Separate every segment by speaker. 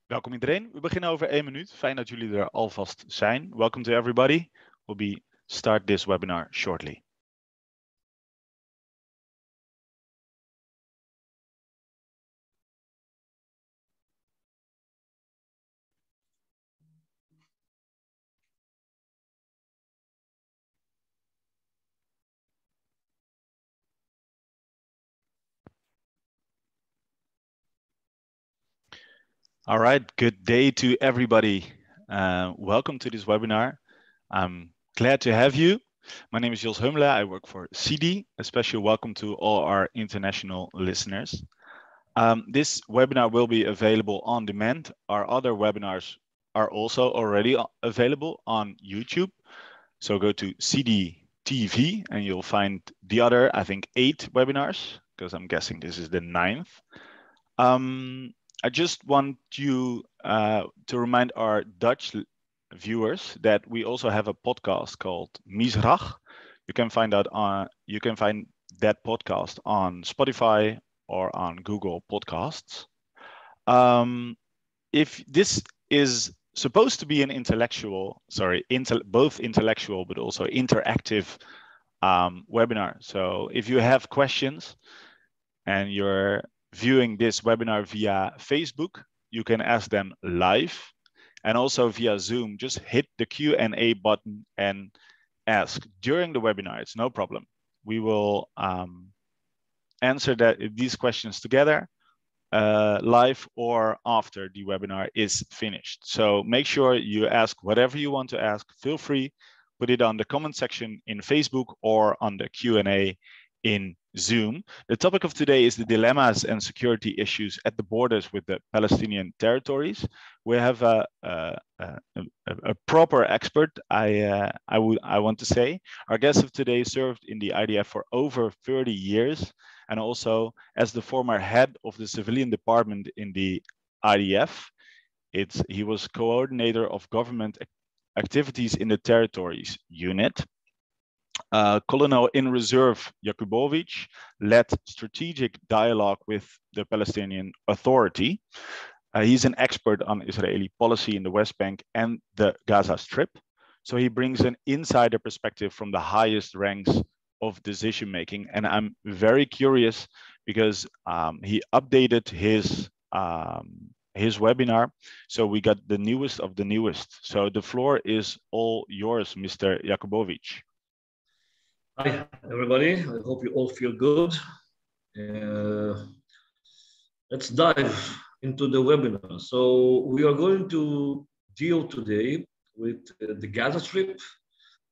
Speaker 1: Welkom iedereen. We beginnen over 1 minuut. Fijn dat jullie er alvast zijn. Welcome to everybody. We'll start this webinar shortly. All right, good day to everybody. Welcome to this webinar. I'm glad to have you. My name is Jos Hummelen. I work for CD. A special welcome to all our international listeners. This webinar will be available on demand. Our other webinars are also already available on YouTube. So go to CD TV and you'll find the other, I think, 8 webinars, because I'm guessing this is the 9th. I just want you to remind our Dutch viewers that we also have a podcast called Misrach. You can find that podcast on Spotify or on Google Podcasts. If this is supposed to be an both intellectual but also interactive webinar. So if you have questions and you're viewing this webinar via Facebook, you can ask them live, and also via Zoom. Just hit the Q&A button and ask during the webinar. It's no problem. We will answer these questions together live or after the webinar is finished. So make sure you ask whatever you want to ask. Feel free, put it on the comment section in Facebook or on the Q&A in Zoom. The topic of today is the dilemmas and security issues at the borders with the Palestinian territories. We have a proper expert, I want to say. Our guest of today served in the IDF for over 30 years, and also as the former head of the civilian department in the IDF. He was coordinator of government activities in the territories unit. Colonel in Reserve Yakubovich led strategic dialogue with the Palestinian Authority. He's an expert on Israeli policy in the Westbank and the Gaza Strip. So he brings an insider perspective from the highest ranks of decision making. And I'm very curious because he updated his webinar. So we got the newest of the newest. So the floor is all yours, Mr. Yakubovich.
Speaker 2: Hi, everybody. I hope you all feel good. Let's dive into the webinar. So we are going to deal today with the Gaza Strip,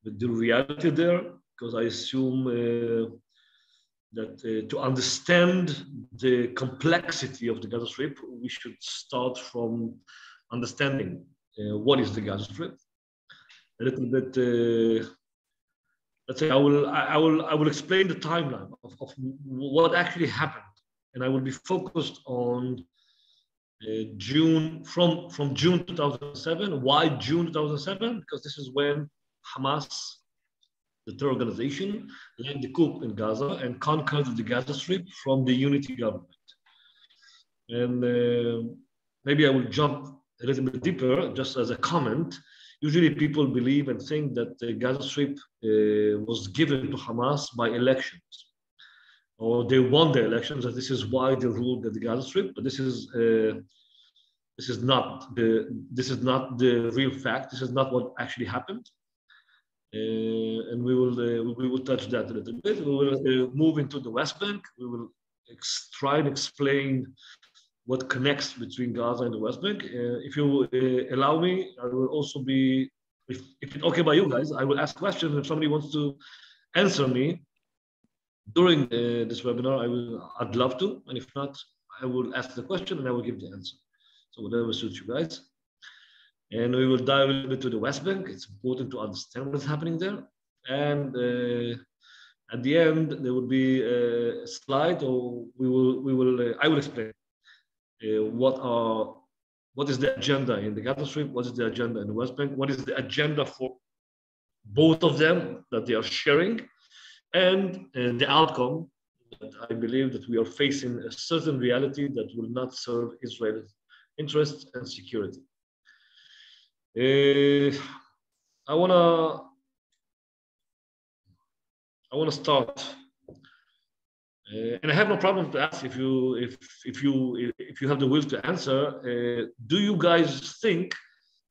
Speaker 2: with the reality there, because I assume that to understand the complexity of the Gaza Strip, we should start from understanding what is the Gaza Strip. a little bit. Let's say I will explain the timeline of what actually happened, and I will be focused on June from June 2007. Why June 2007? Because this is when Hamas, the terror organization, led the coup in Gaza and conquered the Gaza Strip from the unity government. And maybe I will jump a little bit deeper, just as a comment. Usually people believe and think that the Gaza Strip was given to Hamas by elections, or they won the elections, and this is why they ruled the Gaza Strip. But this is not the real fact. This is not what actually happened. And we will touch that a little bit. We will move into the West Bank. We will try and explain what connects between Gaza and the West Bank. If you allow me, I will also be, if it's okay by you guys, I will ask questions. If somebody wants to answer me during this webinar, I'd love to. And if not, I will ask the question and I will give the answer. So whatever suits you guys. And we will dive a little bit to the West Bank. It's important to understand what's happening there. And at the end, there will be a slide, or I will explain what is the agenda in the Gaza Strip, what is the agenda in the West Bank, what is the agenda for both of them that they are sharing, and the outcome that I believe that we are facing a certain reality that will not serve Israel's interests and security. I wanna start, and I have no problem to ask if you have the will to answer. Do you guys think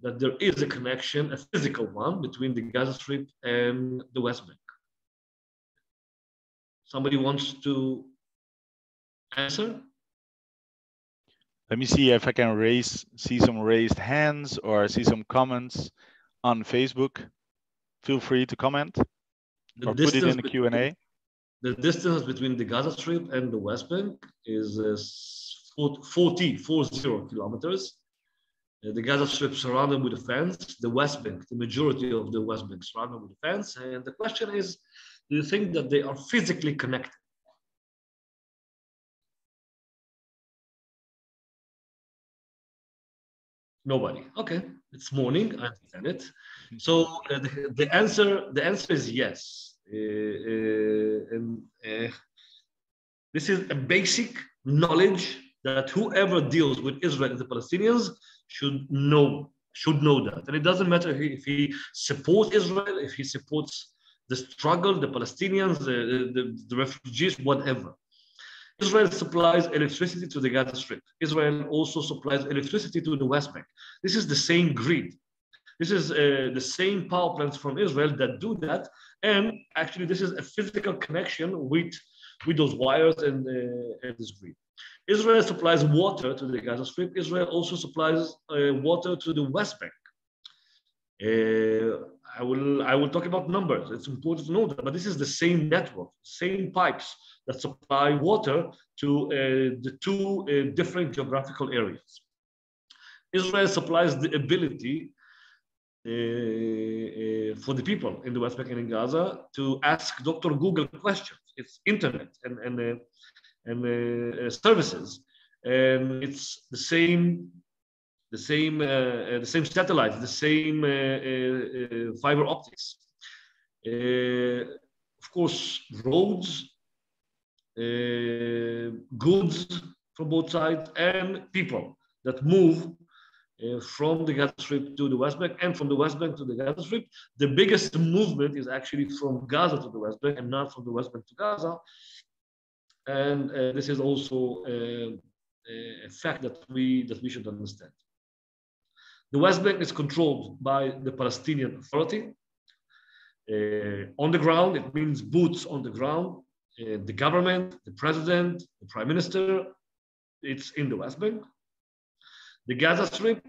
Speaker 2: that there is a connection, a physical one, between the Gaza Strip and the West Bank? Somebody wants to answer?
Speaker 1: Let me see if I can see some raised hands or see some comments on Facebook. Feel free to comment or put it in the Q&A.
Speaker 2: The distance between the Gaza Strip and the West Bank is 40 kilometers. The Gaza Strip surrounded with a fence. The West Bank, the majority of the West Bank surrounded with a fence. And the question is, do you think that they are physically connected? Nobody. Okay, it's morning. I understand it. So the answer is yes. This is a basic knowledge that whoever deals with Israel and the Palestinians should know that. And it doesn't matter if he supports Israel, if he supports the struggle, the Palestinians, the refugees, whatever. Israel supplies electricity to the Gaza Strip. Israel also supplies electricity to the West Bank. This is the same grid. This is the same power plants from Israel that do that. And actually, this is a physical connection with those wires and this grid. Israel supplies water to the Gaza Strip. Israel also supplies water to the West Bank. I will talk about numbers. It's important to know that, but this is the same network, same pipes that supply water to the two different geographical areas. Israel supplies the ability for the people in the West Bank and in Gaza to ask Dr. Google questions. It's internet and services, and it's the same satellites, the same fiber optics. Of course, roads, goods from both sides, and people that move from the Gaza Strip to the West Bank and from the West Bank to the Gaza Strip. The biggest movement is actually from Gaza to the West Bank and not from the West Bank to Gaza. And this is also a fact that we should understand. The West Bank is controlled by the Palestinian Authority. On the ground, it means boots on the ground. The government, the president, the prime minister, it's in the West Bank. The Gaza Strip,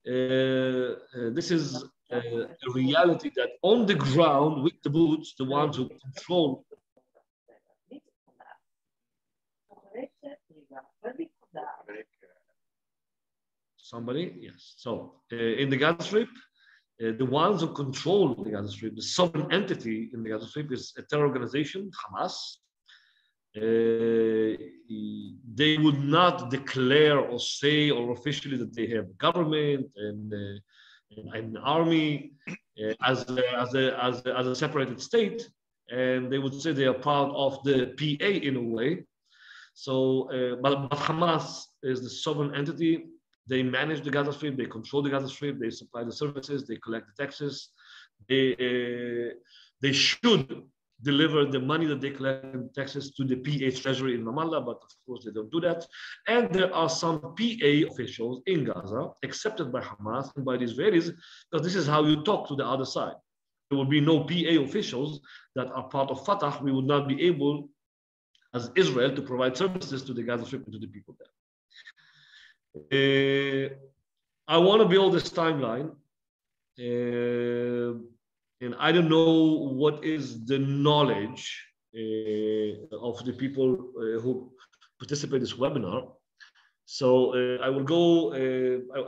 Speaker 2: this is a reality that on the ground with the boots, the ones who control. Somebody, yes. So in the Gaza Strip, The ones who control the Gaza Strip, the sovereign entity in the Gaza Strip, is a terror organization, Hamas. They would not declare or say or officially that they have government and an army as a separated state, and they would say they are part of the PA in a way. So, but Hamas is the sovereign entity. They manage the Gaza Strip, they control the Gaza Strip, they supply the services, they collect the taxes. They should deliver the money that they collect in taxes to the PA treasury in Ramallah, but of course they don't do that. And there are some PA officials in Gaza accepted by Hamas and by the Israelis, because this is how you talk to the other side. There will be no PA officials that are part of Fatah. We would not be able, as Israel, to provide services to the Gaza Strip and to the people there. I want to build this timeline, and I don't know what is the knowledge of the people who participate in this webinar. So I will go.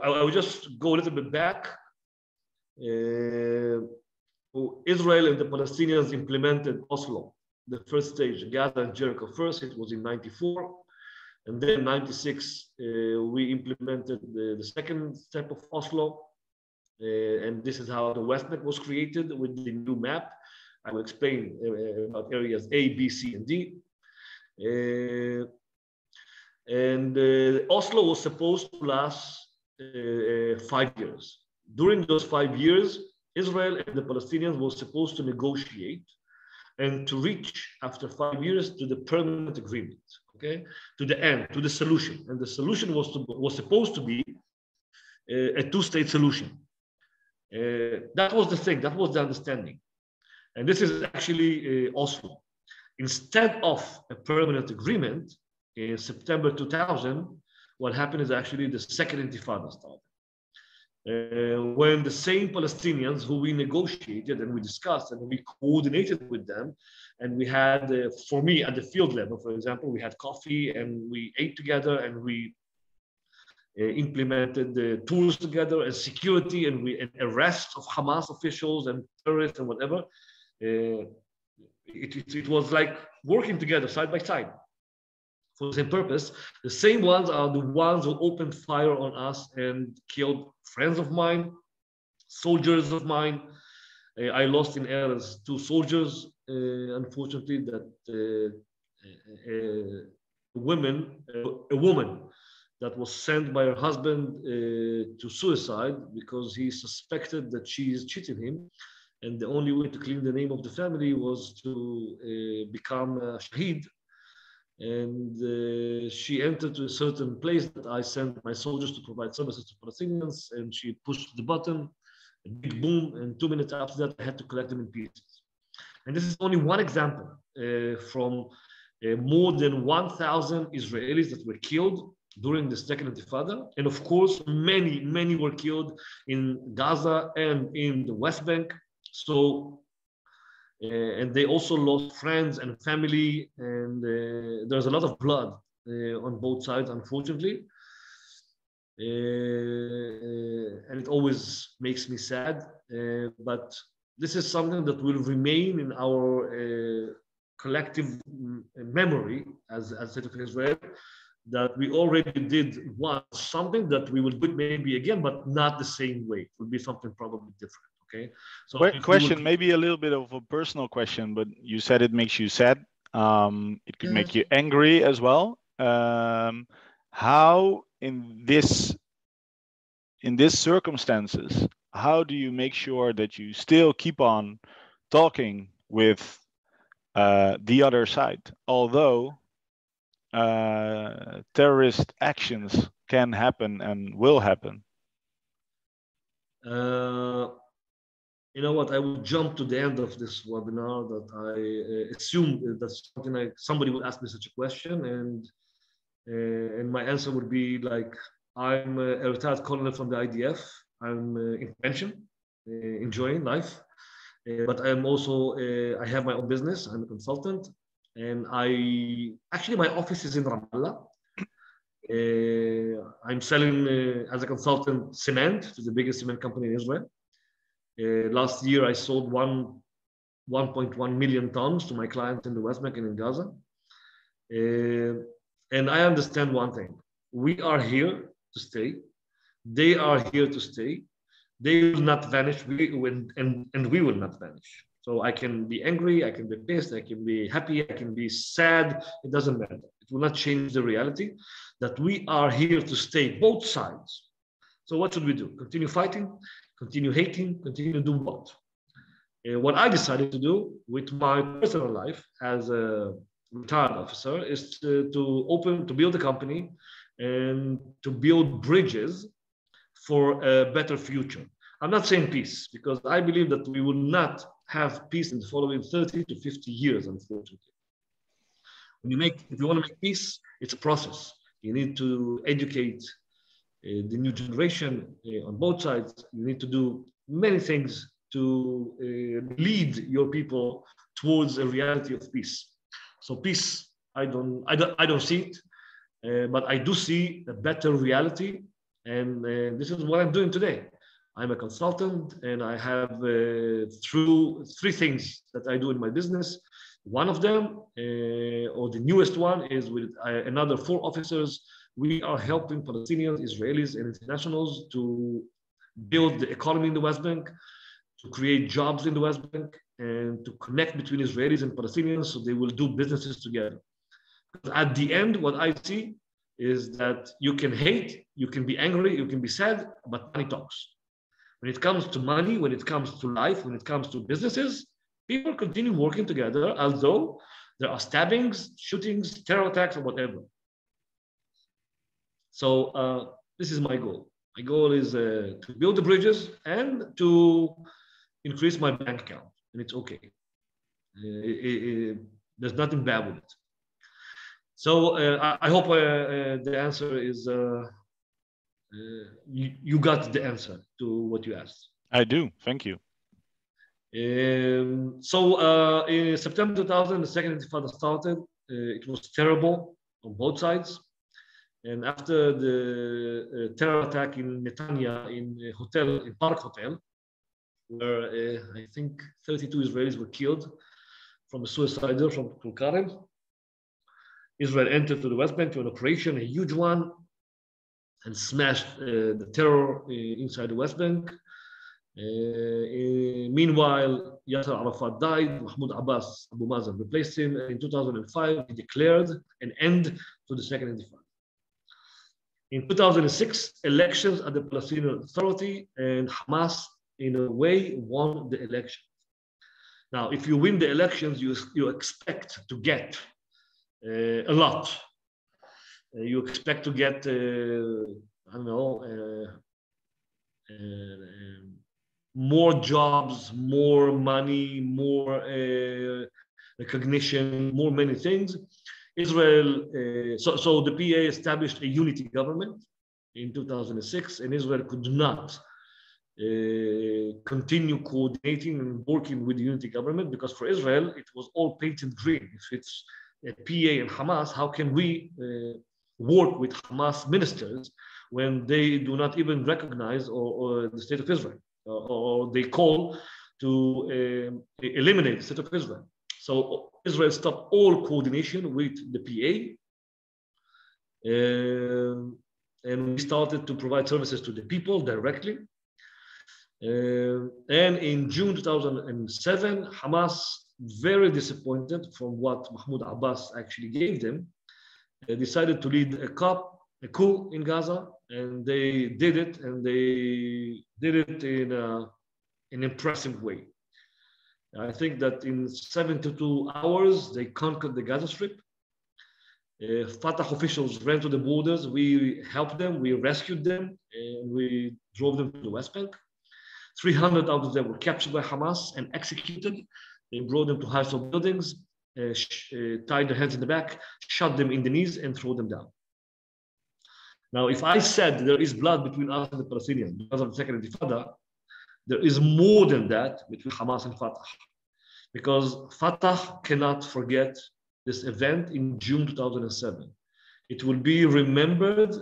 Speaker 2: I will just go a little bit back. Israel and the Palestinians implemented Oslo, the first stage, Gaza and Jericho first. It was in '94. And then 96, we implemented the second step of Oslo. And this is how the Westbank was created with the new map. I will explain about areas A, B, C, and D. Oslo was supposed to last 5 years. During those 5 years, Israel and the Palestinians were supposed to negotiate and to reach, after 5 years, to the permanent agreement, okay, to the end, to the solution. And the solution was supposed to be a two-state solution. That was the thing, that was the understanding. And this is actually Oslo. Instead of a permanent agreement, in September 2000, what happened is actually the second Intifada started. When the same Palestinians who we negotiated and we discussed and we coordinated with them, and we had, for me at the field level, for example, we had coffee and we ate together and we implemented the tools together and security and arrest of Hamas officials and terrorists and whatever. It was like working together side by side for the same purpose. The same ones are the ones who opened fire on us and killed friends of mine, soldiers of mine. I lost in Erez 2 soldiers, unfortunately, that a woman that was sent by her husband to suicide because he suspected that she is cheating him. And the only way to clean the name of the family was to become a shaheed. And she entered to a certain place that I sent my soldiers to provide services to Palestinians, and she pushed the button, a big boom, and 2 minutes after that, I had to collect them in pieces. And this is only one example from more than 1,000 Israelis that were killed during the second Intifada. And of course, many, many were killed in Gaza and in the West Bank. So, and they also lost friends and family, and there's a lot of blood on both sides, unfortunately. And it always makes me sad, but this is something that will remain in our collective memory as State of Israel, that we already did once something that we will do maybe again, but not the same way. It will be something probably different. Okay. So
Speaker 1: question, maybe a little bit of a personal question, but you said it makes you sad. It could make you angry as well. How in this circumstances, how do you make sure that you still keep on talking with the other side, although terrorist actions can happen and will happen?
Speaker 2: You know what? I will jump to the end of this webinar that I assume that's something like somebody will ask me such a question, and my answer would be like, I'm a retired colonel from the IDF. I'm in pension, enjoying life, but I'm also I have my own business. I'm a consultant, and actually my office is in Ramallah. I'm selling as a consultant cement to the biggest cement company in Israel. Last year, I sold 1.1 million tons to my clients in the West Bank and in Gaza. And I understand one thing. We are here to stay. They are here to stay. They will not vanish, and we will not vanish. So I can be angry, I can be pissed, I can be happy, I can be sad. It doesn't matter. It will not change the reality that we are here to stay, both sides. So what should we do? Continue fighting, continue hating, continue to do what? What I decided to do with my personal life as a retired officer is to build a company and to build bridges for a better future. I'm not saying peace, because I believe that we will not have peace in the following 30 to 50 years, unfortunately. If you want to make peace, it's a process. You need to educate the new generation on both sides. You need to do many things to lead your people towards a reality of peace. So peace, I don't see it, but I do see a better reality, and this is what I'm doing today. I'm a consultant, and I have through three things that I do in my business. One of them, or the newest one, is with another 4 officers. We are helping Palestinians, Israelis, and internationals to build the economy in the West Bank, to create jobs in the West Bank, and to connect between Israelis and Palestinians so they will do businesses together. Because at the end, what I see is that you can hate, you can be angry, you can be sad, but money talks. When it comes to money, when it comes to life, when it comes to businesses, people continue working together, although there are stabbings, shootings, terror attacks, or whatever. So this is my goal. My goal is to build the bridges and to increase my bank account, and it's okay. There's nothing bad with it. So I hope the answer is you got the answer to what you asked.
Speaker 1: I do. Thank you.
Speaker 2: So in September 2000, the second Intifada started. It was terrible on both sides. And after the terror attack in Netanya, in Park Hotel, where I think 32 Israelis were killed from a suicider from Tulkarem, Israel entered to the West Bank to an operation, a huge one, and smashed the terror inside the West Bank. Meanwhile, Yasser Arafat died, Mahmoud Abbas, Abu Mazen replaced him, and in 2005, he declared an end to the Second Intifada. In 2006, elections at the Palestinian Authority, and Hamas, in a way, won the election. Now, if you win the elections, you expect to get a lot. You expect to get, I don't know, more jobs, more money, more recognition, more many things. Israel, so the PA established a unity government in 2006, and Israel could not continue coordinating and working with the unity government, because for Israel, it was all painted green. If it's a PA and Hamas, how can we work with Hamas ministers when they do not even recognize or the state of Israel, or they call to eliminate the state of Israel? So Israel stopped all coordination with the PA, and we started to provide services to the people directly. And in June 2007, Hamas, very disappointed from what Mahmoud Abbas actually gave them, decided to lead a coup in Gaza, and they did it, and they did it in an impressive way. I think that in 72 hours, they conquered the Gaza Strip. Fatah officials ran to the borders. We helped them, we rescued them, and we drove them to the West Bank. 300 out of them were captured by Hamas and executed. They brought them to high-rise buildings, tied their hands in the back, shot them in the knees, and threw them down. Now, if I said there is blood between us and the Palestinians because of the Second Intifada, there is more than that between Hamas and Fatah, because Fatah cannot forget this event in June 2007. It will be remembered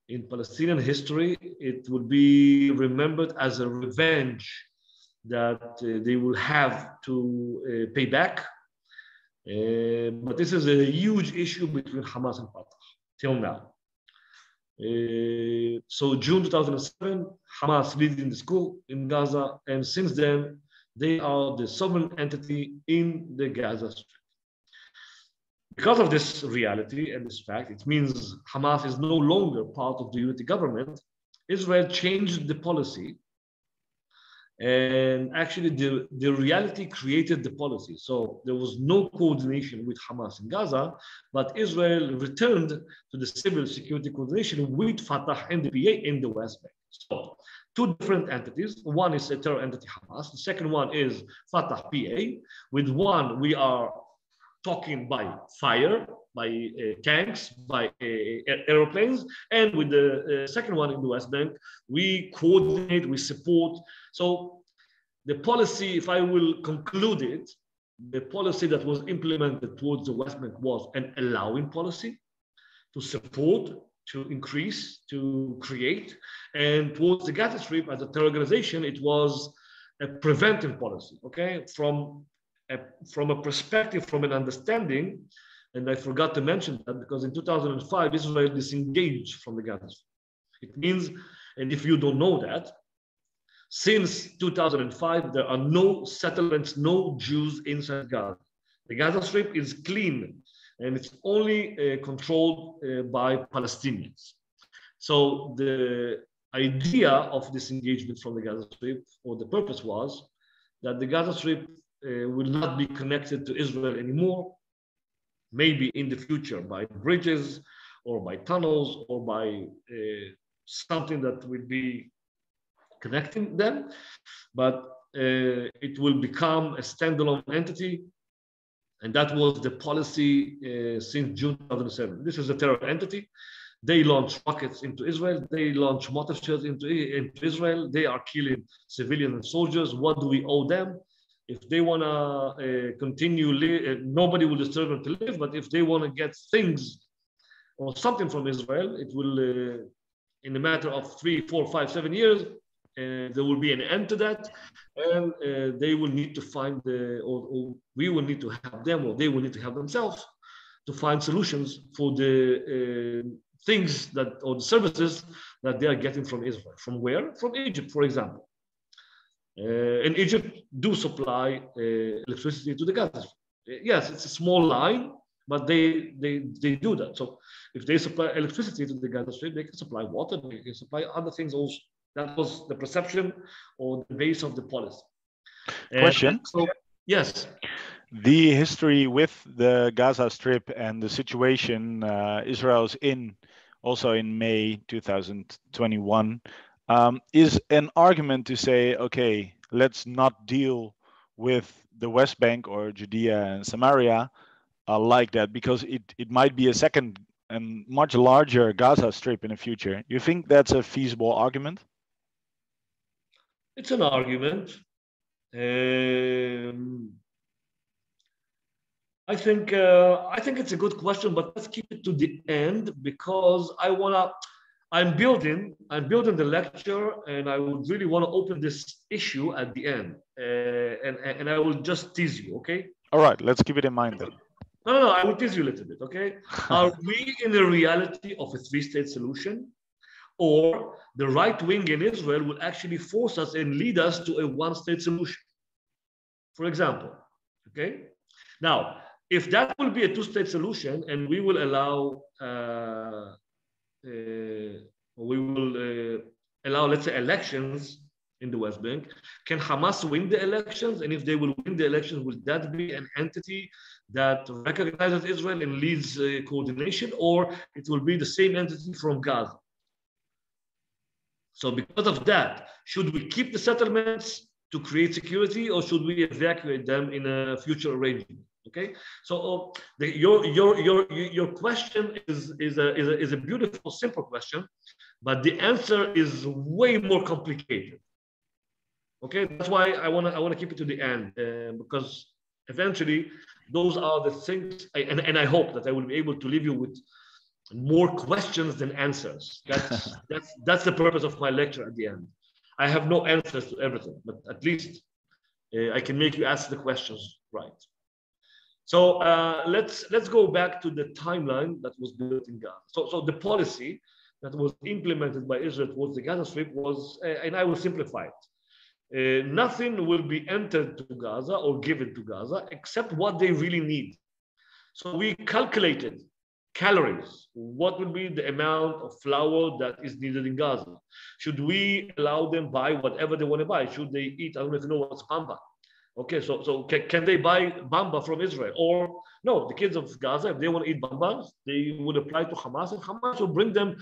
Speaker 2: in Palestinian history. It will be remembered as a revenge that they will have to pay back. But this is a huge issue between Hamas and Fatah till now. So June 2007, Hamas leading the school in Gaza, and since then, they are the sovereign entity in the Gaza Strip. Because of this reality and this fact, it means Hamas is no longer part of the unity government. Israel changed the policy, and actually the reality created the policy. So there was no coordination with Hamas in Gaza, but Israel returned to the civil security coordination with Fatah and the PA in the West Bank. So two different entities. One is a terror entity, Hamas. The second one is Fatah PA. With one, we are talking by fire, by tanks, by airplanes, and with the second one in the West Bank, we coordinate, we support. So the policy, if I will conclude it, the policy that was implemented towards the West Bank was an allowing policy to support, to increase, to create, and towards the Gaza Strip as a terror organization, it was a preventive policy, okay? From a perspective, from an understanding, and I forgot to mention that because in 2005, Israel disengaged from the Gaza Strip. It means, and if you don't know that, since 2005, there are no settlements, no Jews inside Gaza. The Gaza Strip is clean, and it's only controlled by Palestinians. So the idea of this engagement from the Gaza Strip, or the purpose was that the Gaza Strip will not be connected to Israel anymore, maybe in the future by bridges or by tunnels or by something that will be connecting them, but it will become a standalone entity. And that was the policy since June 2007. This is a terror entity. They launch rockets into Israel. They launch mortar shells into Israel. They are killing civilians and soldiers. What do we owe them? If they want to continue, nobody will disturb them to live. But if they want to get things or something from Israel, it will, in a matter of 3, 4, 5, 7 years, there will be an end to that, and they will need to find, or we will need to have them, or they will need to have themselves to find solutions for the things that, or the services that they are getting from Israel. From where? From Egypt, for example. And Egypt do supply electricity to the Gaza. Yes, it's a small line, but they do that. So if they supply electricity to the Gaza Strip, they can supply water, they can supply other things also. That was the perception or the base of the policy.
Speaker 1: Question?
Speaker 2: So, yes.
Speaker 1: The history with the Gaza Strip and the situation Israel's in, also in May 2021, is an argument to say, okay, let's not deal with the West Bank or Judea and Samaria like that, because it might be a second and much larger Gaza Strip in the future. You think that's a feasible argument?
Speaker 2: It's an argument. I think it's a good question, but let's keep it to the end because I'm building the lecture, and I would really want to open this issue at the end, and I will just tease you, okay?
Speaker 1: All right, let's keep it in mind then.
Speaker 2: No, I will tease you a little bit, okay? Are we in the reality of a three-state solution? Or the right wing in Israel will actually force us and lead us to a one-state solution, for example, okay? Now, if that will be a two-state solution and we will allow, let's say, elections in the West Bank, can Hamas win the elections? And if they will win the elections, will that be an entity that recognizes Israel and leads coordination, or it will be the same entity from Gaza? So because of that, should we keep the settlements to create security, or should we evacuate them in a future arrangement? Okay, so your question is a beautiful, simple question, but the answer is way more complicated. Okay, that's why I want to keep it to the end, because eventually those are the things, and I hope that I will be able to leave you with more questions than answers. That's the purpose of my lecture at the end. I have no answers to everything, but at least I can make you ask the questions right. So let's go back to the timeline that was built in Gaza. So the policy that was implemented by Israel towards the Gaza Strip was, and I will simplify it, nothing will be entered to Gaza or given to Gaza except what they really need. So we calculated calories. What would be the amount of flour that is needed in Gaza? Should we allow them buy whatever they want to buy? Should they eat, I don't know if you know what's bamba. Okay, so can they buy bamba from Israel? Or no, the kids of Gaza, if they want to eat bamba, they would apply to Hamas, and Hamas will bring them,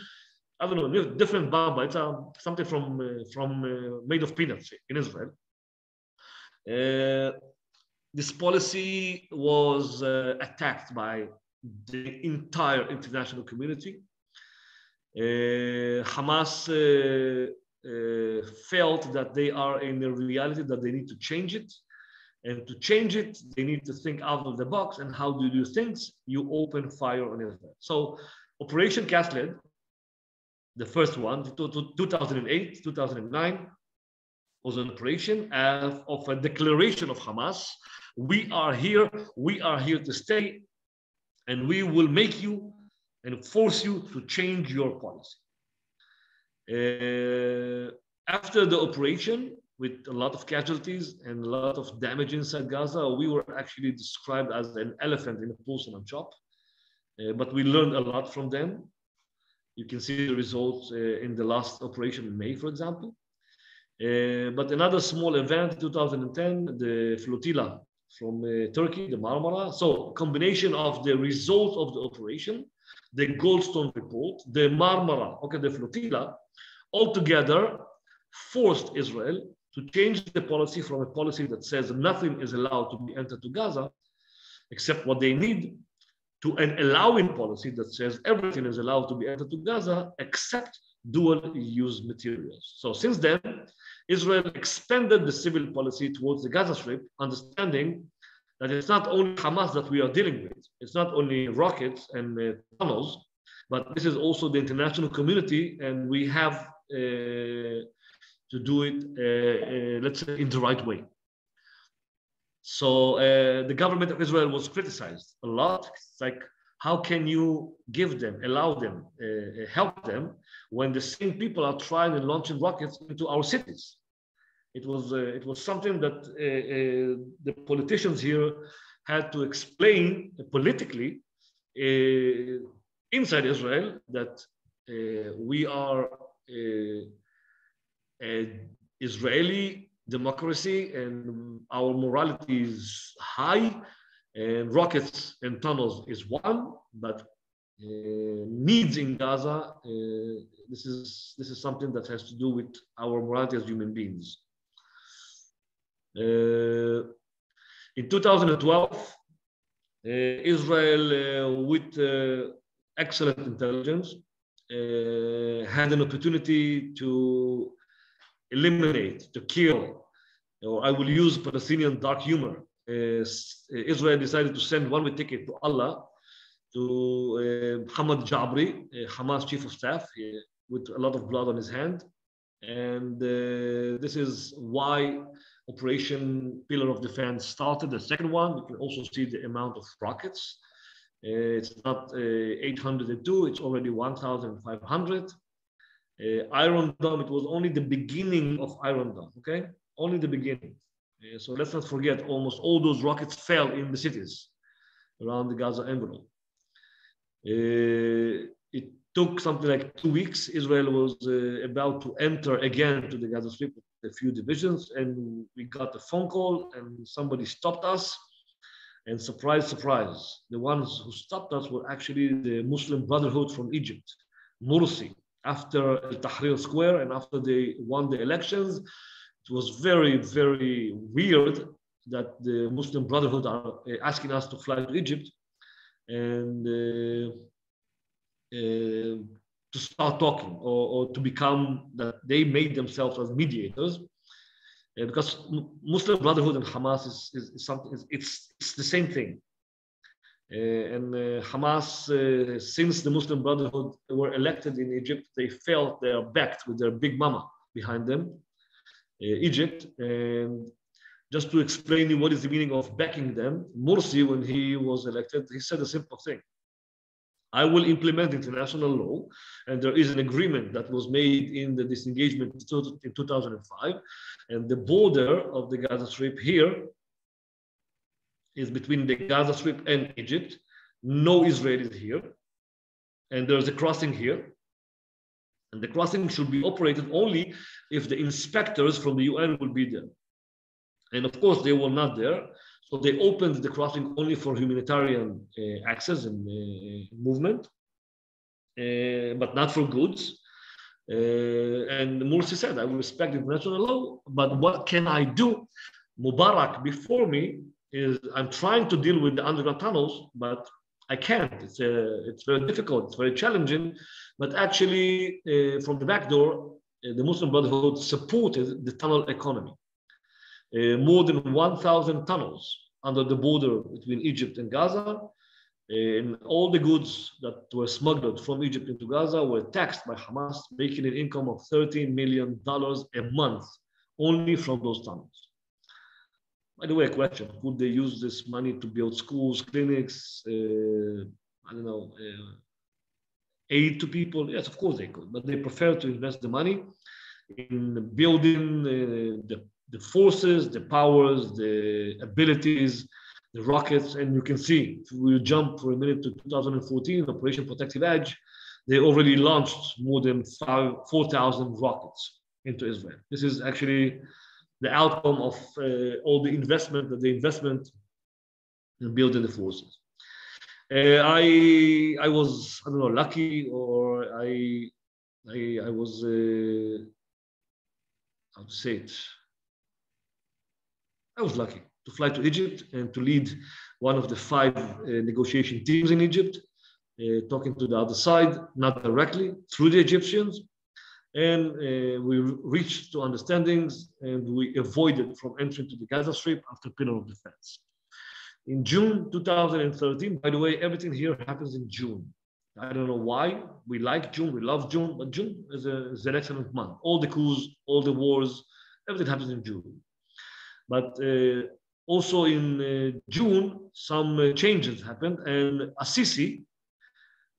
Speaker 2: I don't know, different bamba. It's something from made of peanuts in Israel. This policy was attacked by the entire international community. Hamas felt that they are in a reality that they need to change it. And to change it, they need to think out of the box. And how do you do things? You open fire on Israel. So Operation Cast Lead, the first one, 2008, 2009, was an operation of a declaration of Hamas. We are here to stay, and we will make you and force you to change your policy. After the operation, with a lot of casualties and a lot of damage inside Gaza, we were actually described as an elephant in a porcelain shop. But we learned a lot from them. You can see the results in the last operation in May, for example. But another small event, 2010, the flotilla from Turkey, the Marmara. So combination of the results of the operation, the Goldstone report, the Marmara, okay, the flotilla, altogether forced Israel to change the policy from a policy that says nothing is allowed to be entered to Gaza except what they need, to an allowing policy that says everything is allowed to be entered to Gaza except dual-use materials. So since then, Israel expanded the civil policy towards the Gaza Strip, understanding that it's not only Hamas that we are dealing with, it's not only rockets and tunnels, but this is also the international community, and we have to do it, let's say, in the right way. So the government of Israel was criticized a lot. It's like, how can you give them, allow them, help them when the same people are trying and launching rockets into our cities? It was something that the politicians here had to explain politically inside Israel that we are Israeli democracy and our morality is high, and rockets and tunnels is one, but needs in Gaza, this is something that has to do with our morality as human beings. In 2012, Israel, with excellent intelligence, had an opportunity to eliminate, to kill, or I will use Palestinian dark humor. Israel decided to send one-way ticket to Allah, to Hamad Jabri, Hamas chief of staff, with a lot of blood on his hand. And this is why Operation Pillar of Defense started. The second one, you can also see the amount of rockets. It's not 802, it's already 1,500. Iron Dome, it was only the beginning of Iron Dome, okay? Only the beginning. So let's not forget, almost all those rockets fell in the cities around the Gaza envelope. It took something like 2 weeks. Israel was about to enter again to the Gaza Strip with a few divisions, and we got a phone call and somebody stopped us. And surprise, surprise, the ones who stopped us were actually the Muslim Brotherhood from Egypt, Morsi. After Tahrir Square and after they won the elections, it was very, very weird that the Muslim Brotherhood are asking us to fly to Egypt and to start talking, or to become that they made themselves as mediators. Because Muslim Brotherhood and Hamas is something, it's the same thing. And Hamas, since the Muslim Brotherhood were elected in Egypt, they felt they are backed with their big mama behind them, Egypt. And Just to explain you what is the meaning of backing them, Morsi, when he was elected, he said a simple thing. I will implement international law, and there is an agreement that was made in the disengagement in 2005, and the border of the Gaza Strip here is between the Gaza Strip and Egypt. No Israelis here, and there's a crossing here, and the crossing should be operated only if the inspectors from the UN will be there. And of course, they were not there. So they opened the crossing only for humanitarian access and movement, but not for goods. And Morsi said, I will respect international law, but what can I do? Mubarak before me is, I'm trying to deal with the underground tunnels, but I can't. It's very difficult, it's very challenging. But actually, from the back door, the Muslim Brotherhood supported the tunnel economy. More than 1,000 tunnels under the border between Egypt and Gaza. And all the goods that were smuggled from Egypt into Gaza were taxed by Hamas, making an income of $13 million a month only from those tunnels. By the way, a question, could they use this money to build schools, clinics, I don't know, aid to people? Yes, of course they could, but they prefer to invest the money in building the forces, the powers, the abilities, the rockets. And you can see, if we jump for a minute to 2014, Operation Protective Edge, they already launched more than 4,000 rockets into Israel. This is actually the outcome of all the investment in building the forces. I was, I don't know, lucky, or I was, how to say it, I was lucky to fly to Egypt and to lead one of the 5 negotiation teams in Egypt, talking to the other side, not directly, through the Egyptians. And we reached to understandings, and we avoided from entering to the Gaza Strip after Pillar of Defense. In June 2013, by the way, everything here happens in June. I don't know why. We like June, we love June, but June is an excellent month. All the coups, all the wars, everything happens in June. But also in June, some changes happened, and Assisi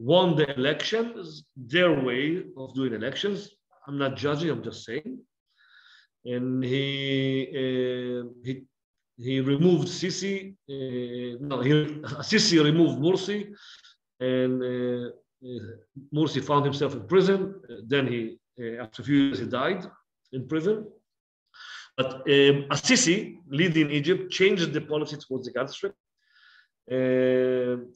Speaker 2: won the elections, their way of doing elections. I'm not judging, I'm just saying. And he removed Sisi. Assisi removed Morsi, and Morsi found himself in prison. Then he, after a few years, he died in prison. But Assisi, leading Egypt, changed the policy towards the Gaza Strip.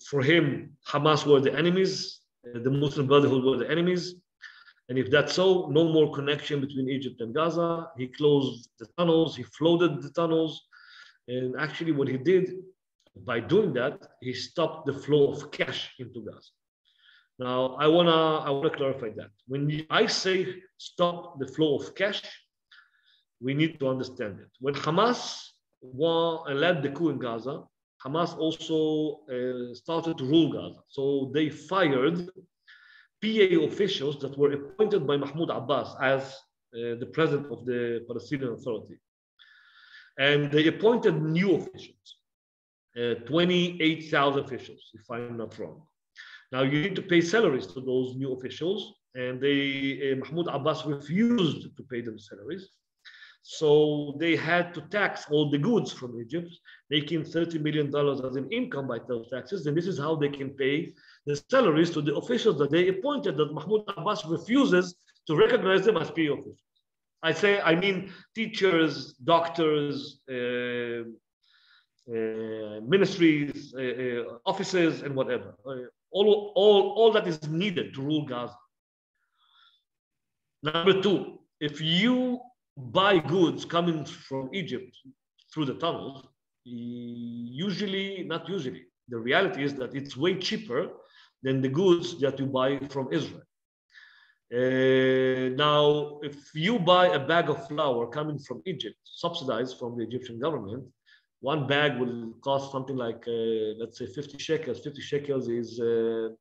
Speaker 2: For him, Hamas were the enemies, the Muslim Brotherhood were the enemies. And if that's so, no more connection between Egypt and Gaza. He closed the tunnels, he flooded the tunnels. And actually what he did, by doing that, he stopped the flow of cash into Gaza. Now, I wanna clarify that. When I say stop the flow of cash, we need to understand it. When Hamas led the coup in Gaza, Hamas also started to rule Gaza. So they fired PA officials that were appointed by Mahmoud Abbas as the president of the Palestinian Authority. And they appointed new officials, 28,000 officials, if I'm not wrong. Now you need to pay salaries to those new officials, and Mahmoud Abbas refused to pay them salaries. So they had to tax all the goods from Egypt, making $30 million as an income by those taxes. And this is how they can pay the salaries to the officials that they appointed, that Mahmoud Abbas refuses to recognize them as PA officials. I mean teachers, doctors, ministries, offices, and whatever. All that is needed to rule Gaza. Number 2, if you buy goods coming from Egypt through the tunnels, not usually, the reality is that it's way cheaper than the goods that you buy from Israel. Now, if you buy a bag of flour coming from Egypt, subsidized from the Egyptian government, one bag will cost something like, let's say 50 shekels. 50 shekels is $20,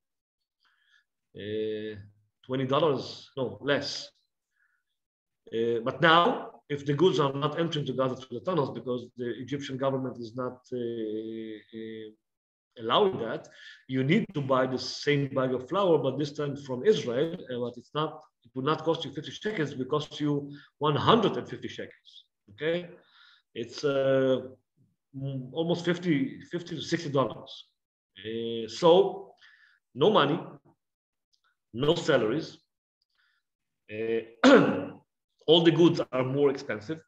Speaker 2: no, less. But now, if the goods are not entering to Gaza through the tunnels because the Egyptian government is not allowing that, you need to buy the same bag of flour, but this time from Israel, but it will not cost you 50 shekels, it will cost you 150 shekels, okay? It's almost 50 to $60. So no money, no salaries, all the goods are more expensive,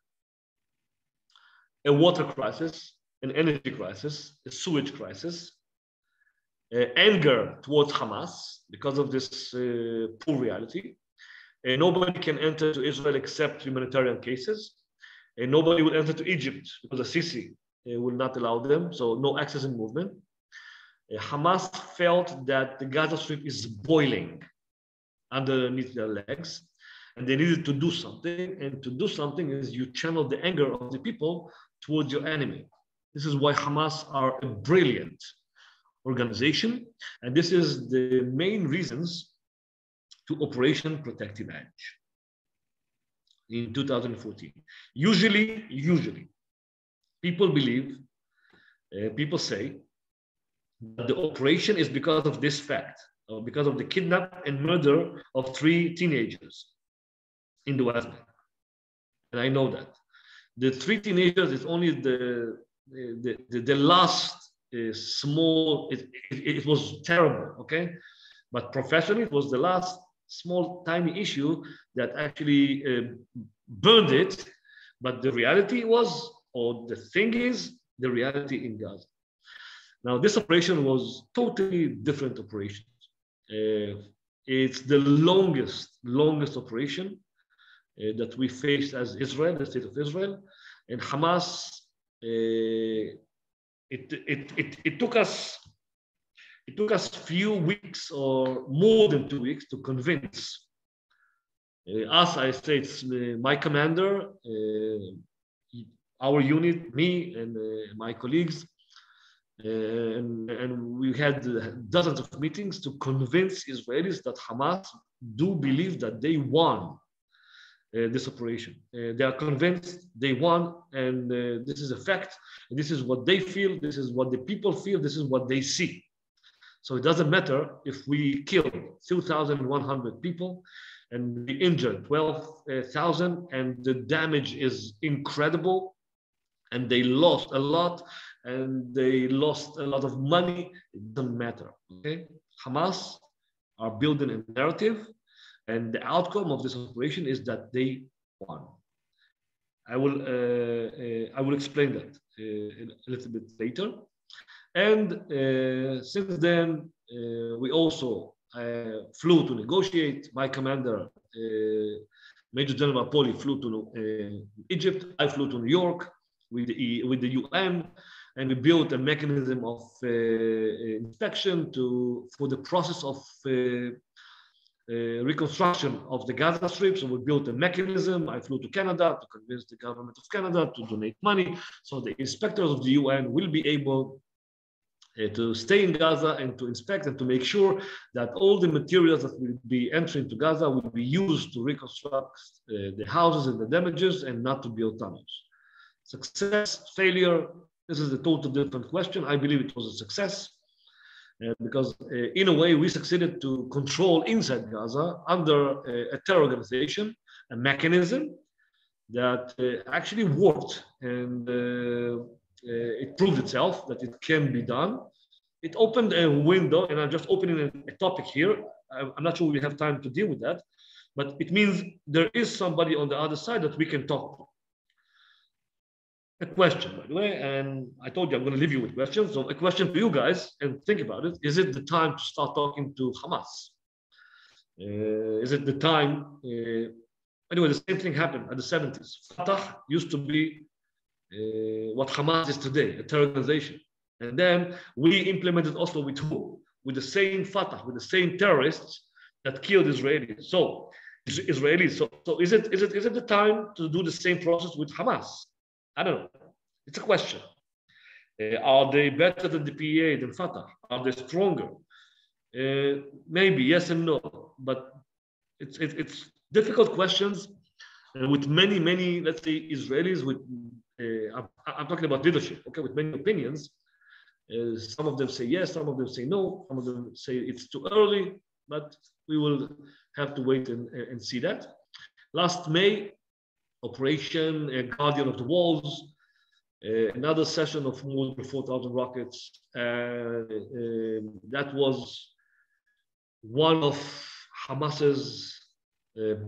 Speaker 2: a water crisis, an energy crisis, a sewage crisis, anger towards Hamas because of this poor reality. Nobody can enter to Israel except humanitarian cases. Nobody will enter to Egypt because the Sisi will not allow them, so no access and movement. Hamas felt that the Gaza Strip is boiling underneath their legs, and they needed to do something. And to do something is you channel the anger of the people towards your enemy. This is why Hamas are a brilliant organization, and this is the main reasons to Operation Protective Edge in 2014. Usually, people believe, people say that the operation is because of this fact, or because of the kidnap and murder of 3 teenagers in the Westbank. And I know that. The 3 teenagers is only the last small, it was terrible, okay? But professionally, it was the last small, tiny issue that actually burned it. But the reality was, or the thing is, the reality in Gaza. Now, this operation was totally different operation. It's the longest operation that we faced as Israel, the state of Israel. And Hamas, it took us few weeks or more than 2 weeks to convince us, I say it's my commander, our unit, me and my colleagues, and we had dozens of meetings to convince Israelis that Hamas do believe that they won this operation. They are convinced they won, and this is a fact. And this is what they feel. This is what the people feel. This is what they see. So it doesn't matter if we killed 2,100 people and we injured 12,000, and the damage is incredible, and they lost a lot, and they lost a lot of money. It doesn't matter. Okay, Hamas are building a narrative, and the outcome of this operation is that they won. I will explain that a little bit later. And since then, we also flew to negotiate. My commander, Major General Poli, flew to Egypt. I flew to New York with the UN, and we built a mechanism of inspection for the process of reconstruction of the Gaza Strip. So we built a mechanism. I flew to Canada to convince the government of Canada to donate money, so the inspectors of the UN will be able to stay in Gaza and to inspect and to make sure that all the materials that will be entering to Gaza will be used to reconstruct the houses and the damages, and not to build tunnels. Success, failure, this is a totally different question. I believe it was a success because in a way we succeeded to control inside Gaza under a terror organization, a mechanism that actually worked, and it proved itself that it can be done. It opened a window, and I'm just opening a topic here. I'm not sure we have time to deal with that, but it means there is somebody on the other side that we can talk to. A question, by the way, and I told you I'm going to leave you with questions. So a question to you guys, and think about it. Is it the time to start talking to Hamas? Is it the time? Anyway, the same thing happened at the 70s. Fatah used to be what Hamas is today, a terror organization. And then we implemented Oslo with who? With the same Fatah, with the same terrorists that killed Israelis. So Israelis. So is it the time to do the same process with Hamas? I don't know. It's a question. Are they better than the PA, than Fatah? Are they stronger? Maybe yes and no. But it's difficult questions. with many, let's say, Israelis with, I'm talking about leadership, okay, with many opinions. Some of them say yes, some of them say no, some of them say it's too early, but we will have to wait and see that. Last May, Operation Guardian of the Walls, another session of more than 4,000 rockets. That was one of Hamas's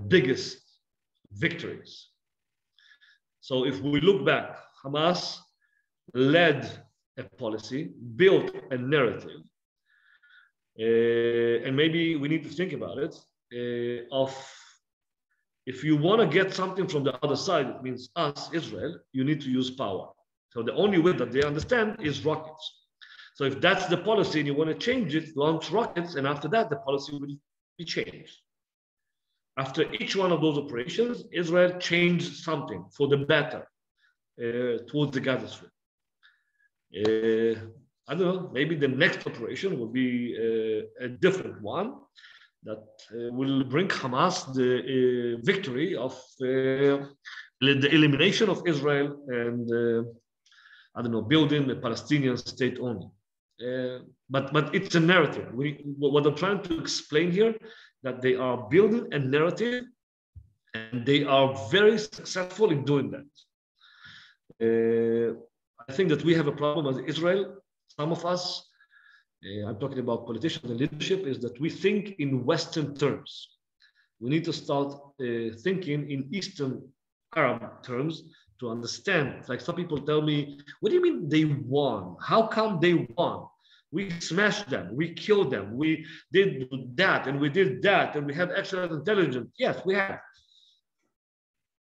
Speaker 2: biggest victories. So if we look back, Hamas led a policy, built a narrative, and maybe we need to think about it, of if you want to get something from the other side, it means us, Israel, you need to use power. So the only way that they understand is rockets. So if that's the policy and you want to change it, launch rockets, and after that, the policy will be changed. After each one of those operations, Israel changed something for the better towards the Gaza Strip. I don't know, maybe the next operation will be a different one that will bring Hamas the victory of the elimination of Israel and, I don't know, building a Palestinian state only. But it's a narrative. What I'm trying to explain here, that they are building a narrative and they are very successful in doing that. I think that we have a problem as Israel. Some of us, I'm talking about politicians and leadership, is that we think in Western terms. We need to start thinking in Eastern Arab terms to understand. It's like some people tell me, what do you mean they won? How come they won? We smashed them, we killed them, we did that, and we did that, and we had excellent intelligence. Yes, we have.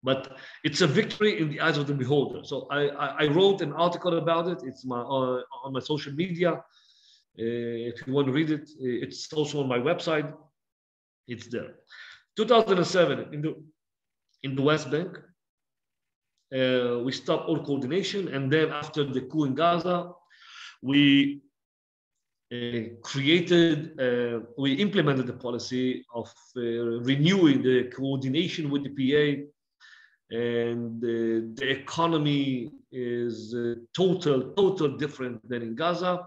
Speaker 2: But it's a victory in the eyes of the beholder. So I wrote an article about it. It's on my social media. If you want to read it, it's also on my website. It's there. 2007, in the West Bank, we stopped all coordination. And then after the coup in Gaza, we implemented the policy of renewing the coordination with the PA, and the economy is total different than in Gaza.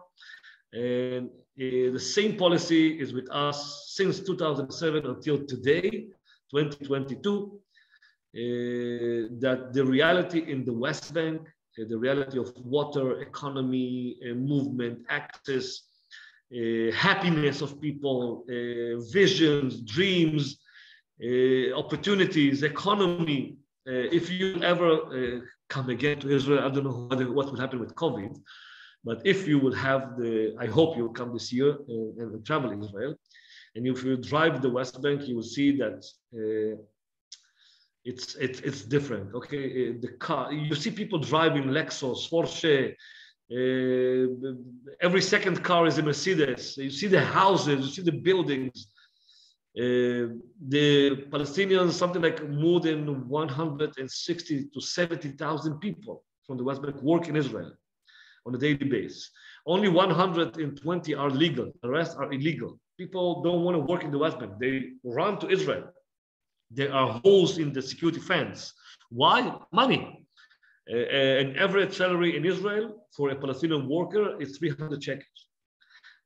Speaker 2: And the same policy is with us since 2007 until today, 2022, that the reality in the West Bank, the reality of water, economy, movement, access, happiness of people, visions, dreams, opportunities, economy. If you ever come again to Israel, I don't know what will happen with COVID, but if you will have I hope you will come this year and travel in Israel, and if you drive the West Bank, you will see that it's different. Okay, the car, you see people driving Lexus, Porsche. Every second car is a Mercedes. You see the houses, you see the buildings. The Palestinians, something like more than 160 to 70,000 people from the West Bank work in Israel on a daily basis. Only 120 are legal. The rest are illegal. People don't want to work in the West Bank. They run to Israel. There are holes in the security fence. Why? Money. An average salary in Israel for a Palestinian worker is 300 shekels.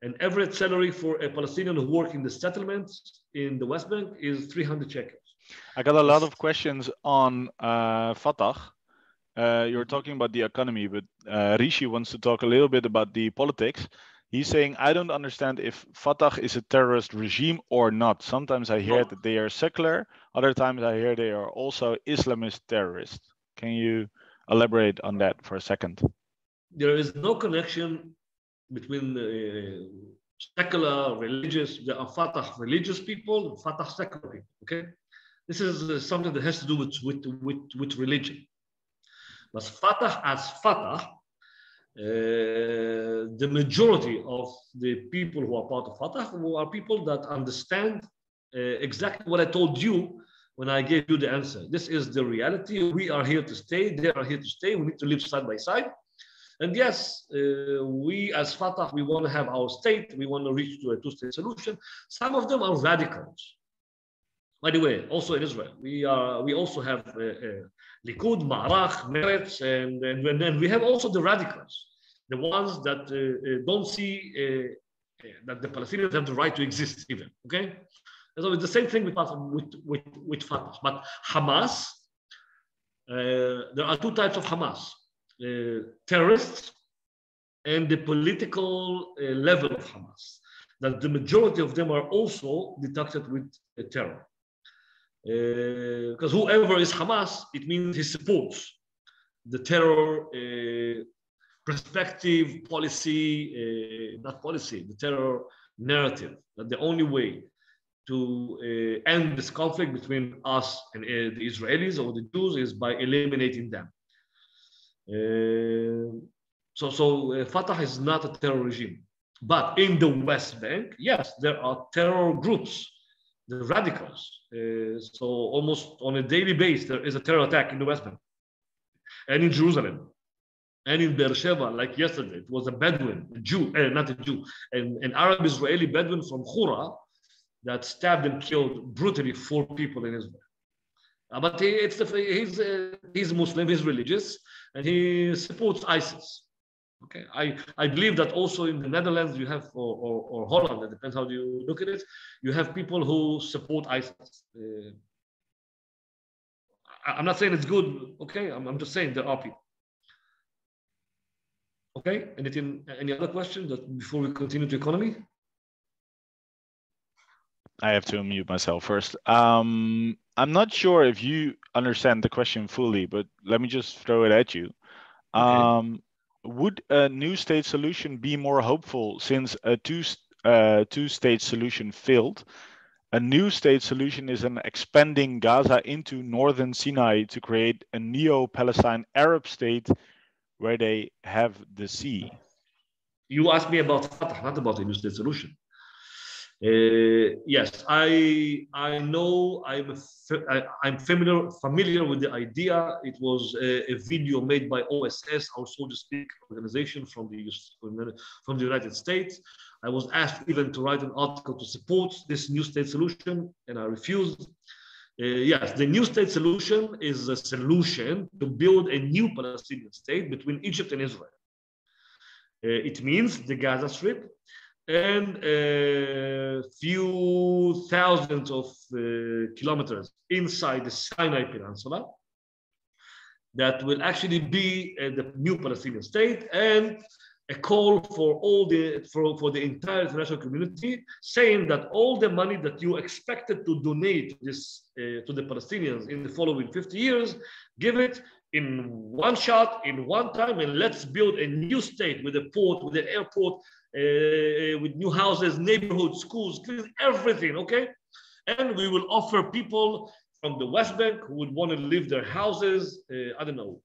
Speaker 2: An average salary for a Palestinian who works in the settlements in the West Bank is 300 shekels.
Speaker 1: I got a lot of questions on Fatah. You're talking about the economy, but Rishi wants to talk a little bit about the politics. He's saying, I don't understand if Fatah is a terrorist regime or not. Sometimes I hear that they are secular. Other times I hear they are also Islamist terrorists. Can you elaborate on that for a second?
Speaker 2: There is no connection between secular, religious. There are Fatah religious people and Fatah secular people. Okay, this is something that has to do with religion. But Fatah as Fatah, the majority of the people who are part of Fatah are people that understand exactly what I told you when I gave you the answer. This is the reality. We are here to stay. They are here to stay. We need to live side by side. And yes, we as Fatah, we want to have our state. We want to reach to a two-state solution. Some of them are radicals. By the way, also in Israel, we also have Likud, Ma'arach, Meretz, and we have also the radicals, the ones that don't see that the Palestinians have the right to exist even. Okay, so it's the same thing with Fatah. But Hamas, there are two types of Hamas: terrorists and the political level of Hamas. That the majority of them are also detected with terror. Because whoever is Hamas, it means he supports the terror perspective, policy, not policy, the terror narrative. That the only way to end this conflict between us and the Israelis or the Jews is by eliminating them. So Fatah is not a terror regime. But in the West Bank, yes, there are terror groups, the radicals. So almost on a daily basis, there is a terror attack in the West Bank and in Jerusalem and in Beersheba, like yesterday. It was a Bedouin, a Jew, not a Jew, an Arab-Israeli Bedouin from Khura that stabbed and killed brutally 4 people in Israel. But he's Muslim, he's religious, and he supports ISIS. Okay, I believe that also in the Netherlands you have, or Holland, it depends how you look at it, you have people who support ISIS. I'm not saying it's good, okay? I'm just saying there are people. Okay, any other questions before we continue to economy?
Speaker 1: I have to unmute myself first. I'm not sure if you understand the question fully, but let me just throw it at you. Okay. Would a new state solution be more hopeful since a two-state solution failed? A new state solution is an expanding Gaza into northern Sinai to create a neo-Palestine Arab state where they have the sea.
Speaker 2: You asked me about Fatah, not about a new state solution. Yes, I know, I'm familiar with the idea. It was a video made by OSS, our So to Speak organization from the United States. I was asked even to write an article to support this new state solution, and I refused. Yes, the new state solution is a solution to build a new Palestinian state between Egypt and Israel. It means the Gaza Strip and a few thousands of kilometers inside the Sinai Peninsula that will actually be the new Palestinian state, and a call for for the entire international community, saying that all the money that you expected to donate to the Palestinians in the following 50 years, give it in one shot, in one time, and let's build a new state with a port, with an airport, with new houses, neighborhoods, schools, everything, okay? And we will offer people from the West Bank who would want to leave their houses, I don't know,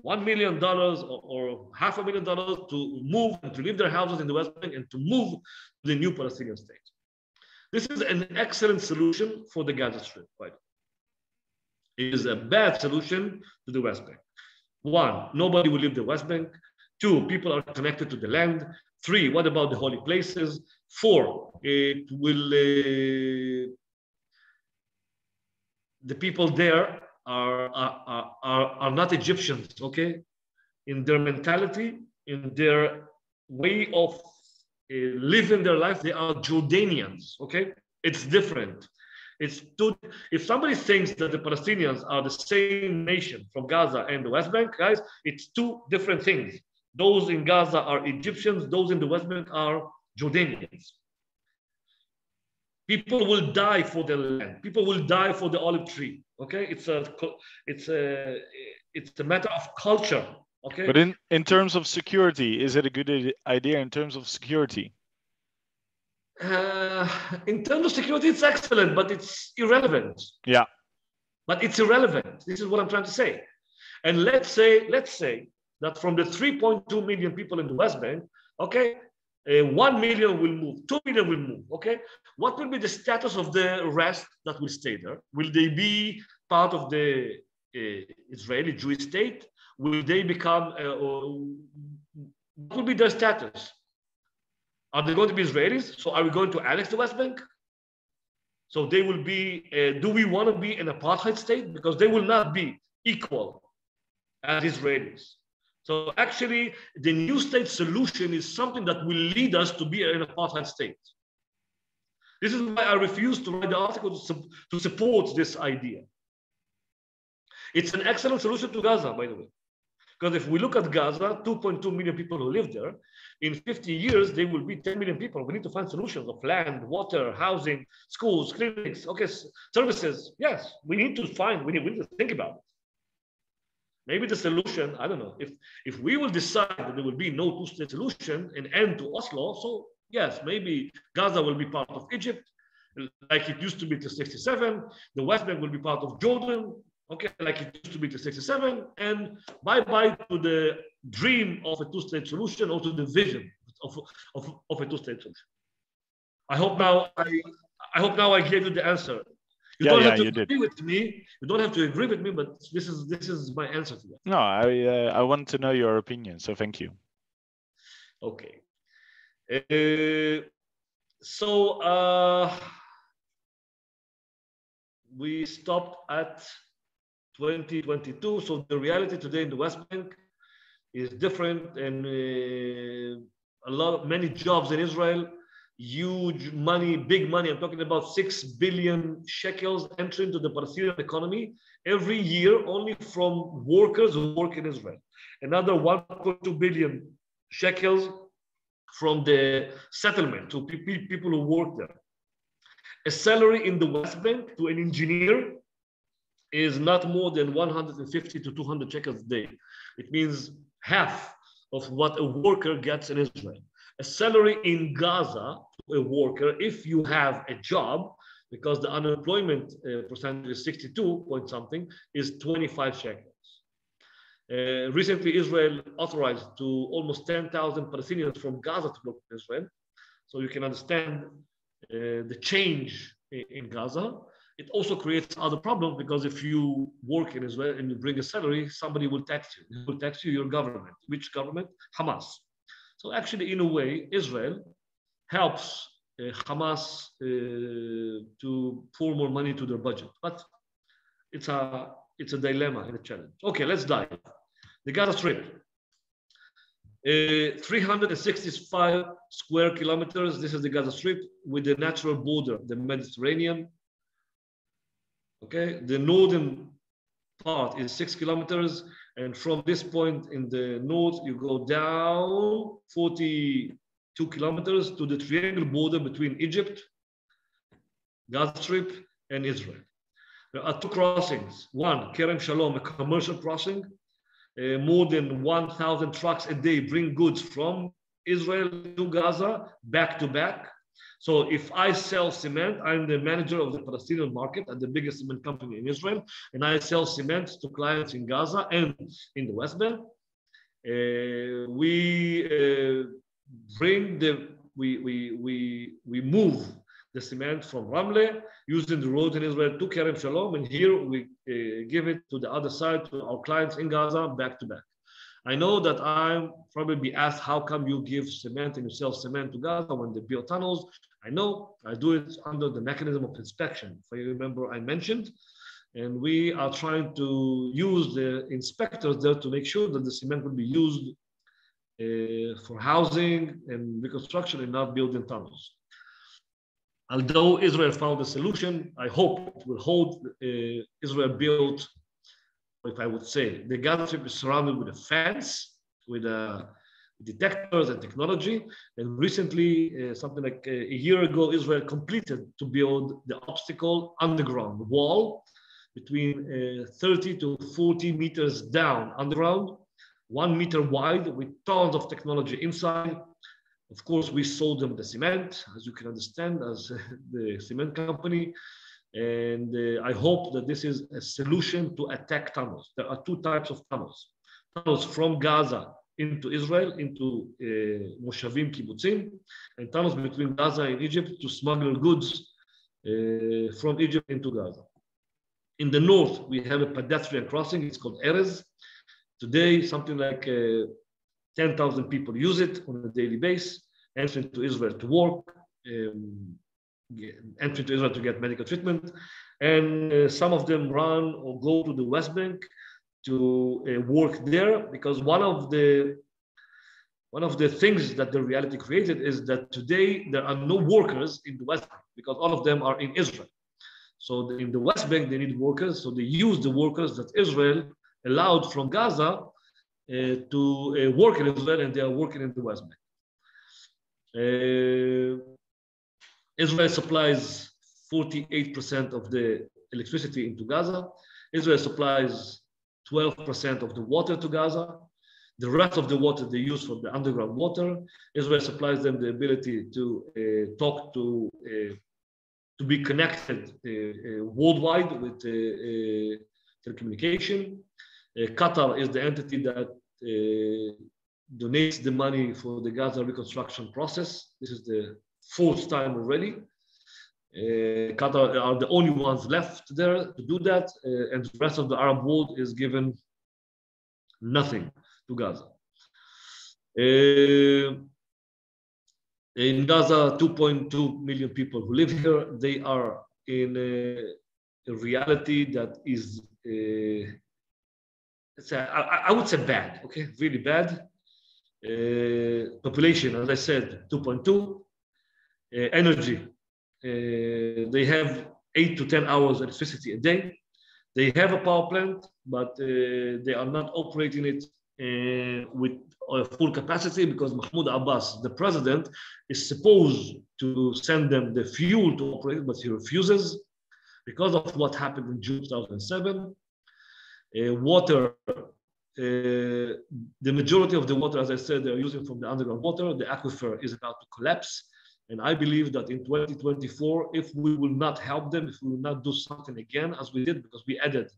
Speaker 2: $1 million or $500,000 to move and to leave their houses in the West Bank and to move to the new Palestinian state. This is an excellent solution for the Gaza Strip, right? It is a bad solution to the West Bank. 1, nobody will leave the West Bank. 2, people are connected to the land. 3, what about the holy places? 4, it will, the people there are not Egyptians, okay? In their mentality, in their way of living their life, they are Jordanians, okay? It's different. If somebody thinks that the Palestinians are the same nation from Gaza and the West Bank, guys, it's 2 different things. Those in Gaza are Egyptians, those in the West Bank are Jordanians. People will die for the land. People will die for the olive tree. Okay, it's a matter of culture. Okay,
Speaker 1: but in terms of security, is it a good idea in terms of security?
Speaker 2: In terms of security, it's excellent, but it's irrelevant.
Speaker 1: Yeah.
Speaker 2: But it's irrelevant. This is what I'm trying to say. And let's say that from the 3.2 million people in the West Bank, okay, 1 million will move, 2 million will move, okay? What will be the status of the rest that will stay there? Will they be part of the Israeli Jewish state? Will they become, what will be their status? Are they going to be Israelis? So are we going to annex the West Bank? So they will be, do we want to be an apartheid state? Because they will not be equal as Israelis. So actually, the new state solution is something that will lead us to be an apartheid state. This is why I refuse to write the article to support this idea. It's an excellent solution to Gaza, by the way. Because if we look at Gaza, 2.2 million people who live there, in 50 years, there will be 10 million people. We need to find solutions of land, water, housing, schools, clinics, okay, services. Yes, we need to find, we need to think about it. Maybe the solution, I don't know, if we will decide that there will be no two-state solution and end to Oslo, so yes, maybe Gaza will be part of Egypt, like it used to be to 67. The Westbank will be part of Jordan, okay, like it used to be to 67, and bye-bye to the dream of a two-state solution or to the vision of a two-state solution. I hope now I gave you the answer. You don't have to agree with me. You don't have to agree with me, but this is my answer to that.
Speaker 1: No, I want to know your opinion, so thank you.
Speaker 2: Okay. So we stopped at 2022. So the reality today in the West Bank is different, and many jobs in Israel, huge money, big money. I'm talking about 6 billion shekels entering into the Palestinian economy every year, only from workers who work in Israel. Another 1.2 billion shekels from the settlement to people who work there. A salary in the West Bank to an engineer is not more than 150 to 200 shekels a day. It means half of what a worker gets in Israel. A salary in Gaza to a worker, if you have a job, because the unemployment percentage is 62 point something, is 25 shekels. Recently, Israel authorized to almost 10,000 Palestinians from Gaza to work in Israel. So you can understand the change in Gaza. It also creates other problems, because if you work in Israel and you bring a salary, somebody will tax you. It will tax you your government. Which government? Hamas. So actually, in a way, Israel helps Hamas to pour more money to their budget. But it's a dilemma and a challenge. Okay, let's dive. The Gaza Strip. 365 square kilometers. This is the Gaza Strip with the natural border, the Mediterranean. Okay, the northern part is 6 kilometers. And from this point in the north, you go down 42 kilometers to the triangle border between Egypt, Gaza Strip, and Israel. There are two crossings. One, Kerem Shalom, a commercial crossing. More than 1,000 trucks a day bring goods from Israel to Gaza, back to back. So if I sell cement, I'm the manager of the Palestinian market at the biggest cement company in Israel, and I sell cement to clients in Gaza and in the West Bank. We move the cement from Ramle using the road in Israel to Kerem Shalom, and here we give it to the other side to our clients in Gaza, back to back. I know that I'm probably be asked, how come you give cement and you sell cement to Gaza when they build tunnels? I know I do it under the mechanism of inspection. If you remember, I mentioned, and we are trying to use the inspectors there to make sure that the cement will be used for housing and reconstruction and not building tunnels. Although Israel found a solution, I hope it will hold. Israel built, if I would say, the Gaza Strip is surrounded with a fence, with detectors and technology. And recently, something like a year ago, Israel completed to build the obstacle underground wall between 30 to 40 meters down underground, 1 meter wide, with tons of technology inside. Of course, we sold them the cement, as you can understand, as the cement company. And I hope that this is a solution to attack tunnels. There are two types of tunnels. Tunnels from Gaza into Israel, into Moshavim, Kibbutzim, and tunnels between Gaza and Egypt to smuggle goods from Egypt into Gaza. In the north, we have a pedestrian crossing. It's called Erez. Today, something like 10,000 people use it on a daily basis, entering to Israel to work. entry to Israel to get medical treatment. And some of them run or go to the West Bank to work there, because one of the things that the reality created is that today there are no workers in the West Bank because all of them are in Israel. So in the West Bank, they need workers. So they use the workers that Israel allowed from Gaza to work in Israel, and they are working in the West Bank. Israel supplies 48% of the electricity into Gaza. Israel supplies 12% of the water to Gaza. The rest of the water they use for the underground water. Israel supplies them the ability to be connected worldwide with telecommunication. Qatar is the entity that donates the money for the Gaza reconstruction process. This is the fourth time already. Qatar are the only ones left there to do that, and the rest of the Arab world is given nothing to Gaza. In Gaza, 2.2 million people who live here, they are in a reality that is, I would say bad, okay, really bad. Population, as I said, 2.2. Energy, they have 8 to 10 hours electricity a day. They have a power plant, but they are not operating it with full capacity because Mahmoud Abbas, the president, is supposed to send them the fuel to operate, but he refuses because of what happened in June 2007. Water, the majority of the water, as I said, they're using from the underground water. The aquifer is about to collapse. And I believe that in 2024, if we will not help them, if we will not do something again, as we did, because we added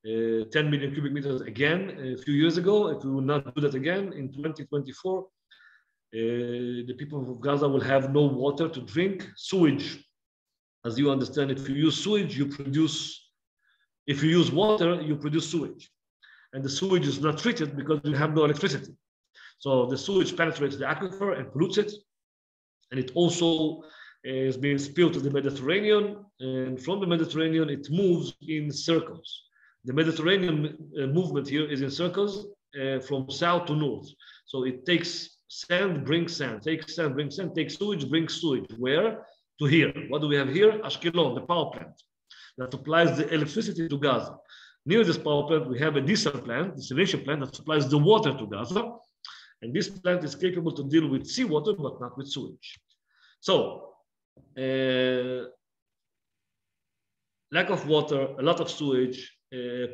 Speaker 2: 10 million cubic meters again a few years ago, if we will not do that again in 2024, the people of Gaza will have no water to drink. Sewage, as you understand, if you use sewage, if you use water, you produce sewage. And the sewage is not treated because you have no electricity. So the sewage penetrates the aquifer and pollutes it. And it also is being spilled to the Mediterranean. And from the Mediterranean, it moves in circles. The Mediterranean movement here is in circles from south to north. So it takes sand, brings sand, takes sand, brings sand, takes sewage, brings sewage. Where? To here. What do we have here? Ashkelon, the power plant that supplies the electricity to Gaza. Near this power plant, we have a desalination plant that supplies the water to Gaza. And this plant is capable to deal with seawater, but not with sewage. So, lack of water, a lot of sewage,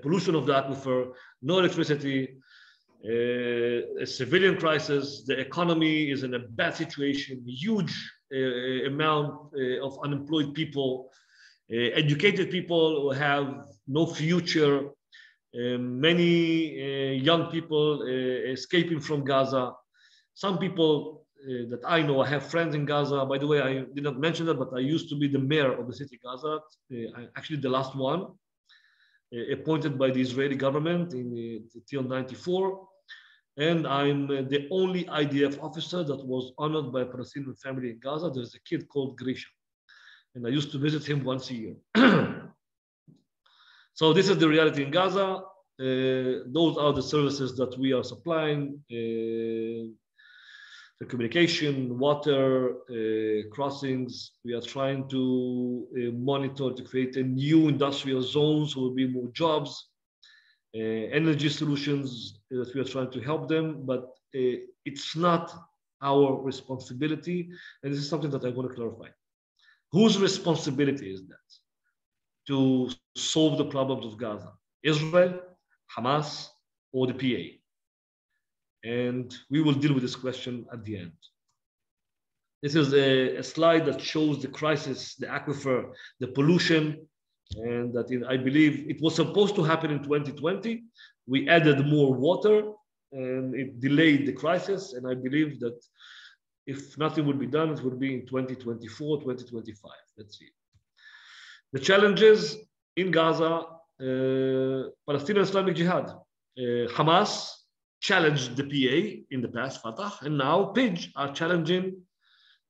Speaker 2: pollution of the aquifer, no electricity, a civilian crisis, the economy is in a bad situation, huge amount of unemployed people, educated people who have no future, many young people escaping from Gaza. Some people that I know, I have friends in Gaza. By the way, I did not mention that, but I used to be the mayor of the city of Gaza, actually the last one, appointed by the Israeli government till 94. And I'm the only IDF officer that was honored by a Palestinian family in Gaza. There's a kid called Grisha. And I used to visit him once a year. So this is the reality in Gaza. Those are the services that we are supplying. The communication, water, crossings. We are trying to monitor to create a new industrial zones, so will be more jobs, energy solutions that we are trying to help them, but it's not our responsibility. And this is something that I want to clarify. Whose responsibility is that to solve the problems of Gaza? Israel, Hamas, or the PA? And we will deal with this question at the end. This is a slide that shows the crisis, the aquifer, the pollution, and that I believe it was supposed to happen in 2020. We added more water and it delayed the crisis. And I believe that if nothing would be done, it would be in 2024, 2025. Let's see. The challenges in Gaza, Palestinian Islamic Jihad, Hamas challenged the PA in the past, Fatah, and now PIJ are challenging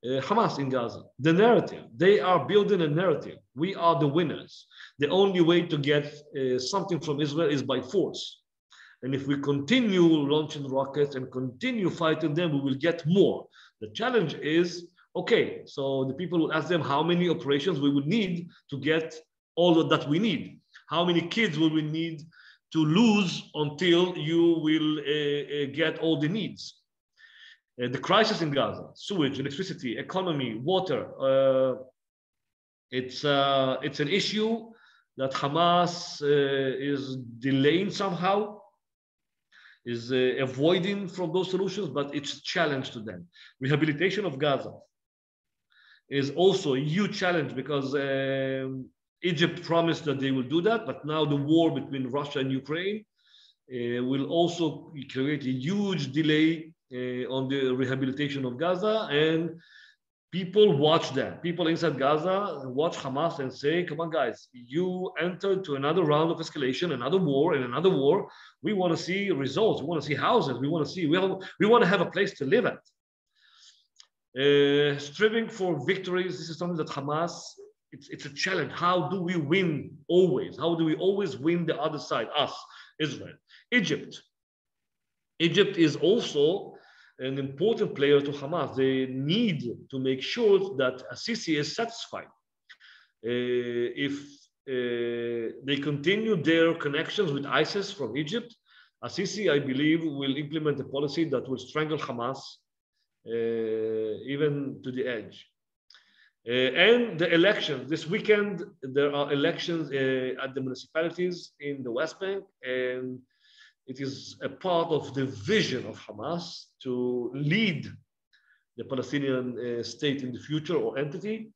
Speaker 2: Hamas in Gaza. The narrative, they are building a narrative. We are the winners. The only way to get something from Israel is by force. And if we continue launching rockets and continue fighting them, we will get more. The challenge is, okay, so the people will ask them how many operations we would need to get all that we need. How many kids will we need to lose until you will get all the needs? The crisis in Gaza, sewage, electricity, economy, water, it's an issue that Hamas is delaying somehow, is avoiding from those solutions, but it's a challenge to them. Rehabilitation of Gaza is also a huge challenge because Egypt promised that they will do that, but now the war between Russia and Ukraine will also create a huge delay on the rehabilitation of Gaza, and people watch that. People inside Gaza watch Hamas and say, come on, guys, you entered to another round of escalation, another war and another war. We want to see results. We want to see houses. We want to have a place to live at. Striving for victories, this is something that Hamas, it's a challenge. How do we win always? How do we always win the other side, us, Israel? Egypt is also an important player to Hamas. They need to make sure that Sisi is satisfied. If they continue their connections with ISIS from Egypt, Sisi, I believe, will implement a policy that will strangle Hamas even to the edge. And the elections. This weekend, there are elections at the municipalities in the Westbank, and it is a part of the vision of Hamas to lead the Palestinian state in the future or entity,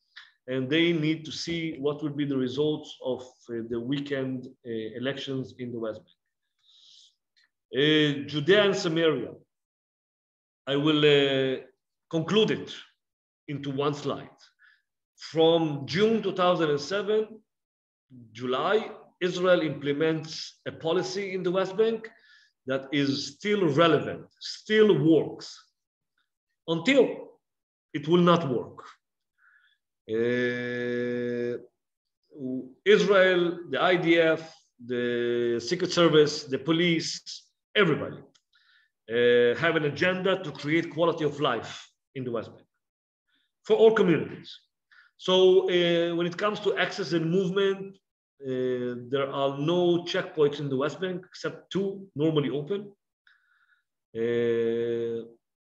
Speaker 2: and they need to see what will be the results of the weekend elections in the West Bank. Judea and Samaria, I will conclude it into one slide. From June 2007, July, Israel implements a policy in the West Bank that is still relevant, still works, until it will not work. Israel, the IDF, the Secret Service, the police, everybody have an agenda to create quality of life in the West Bank for all communities. So when it comes to access and movement, there are no checkpoints in the West Bank except two normally open.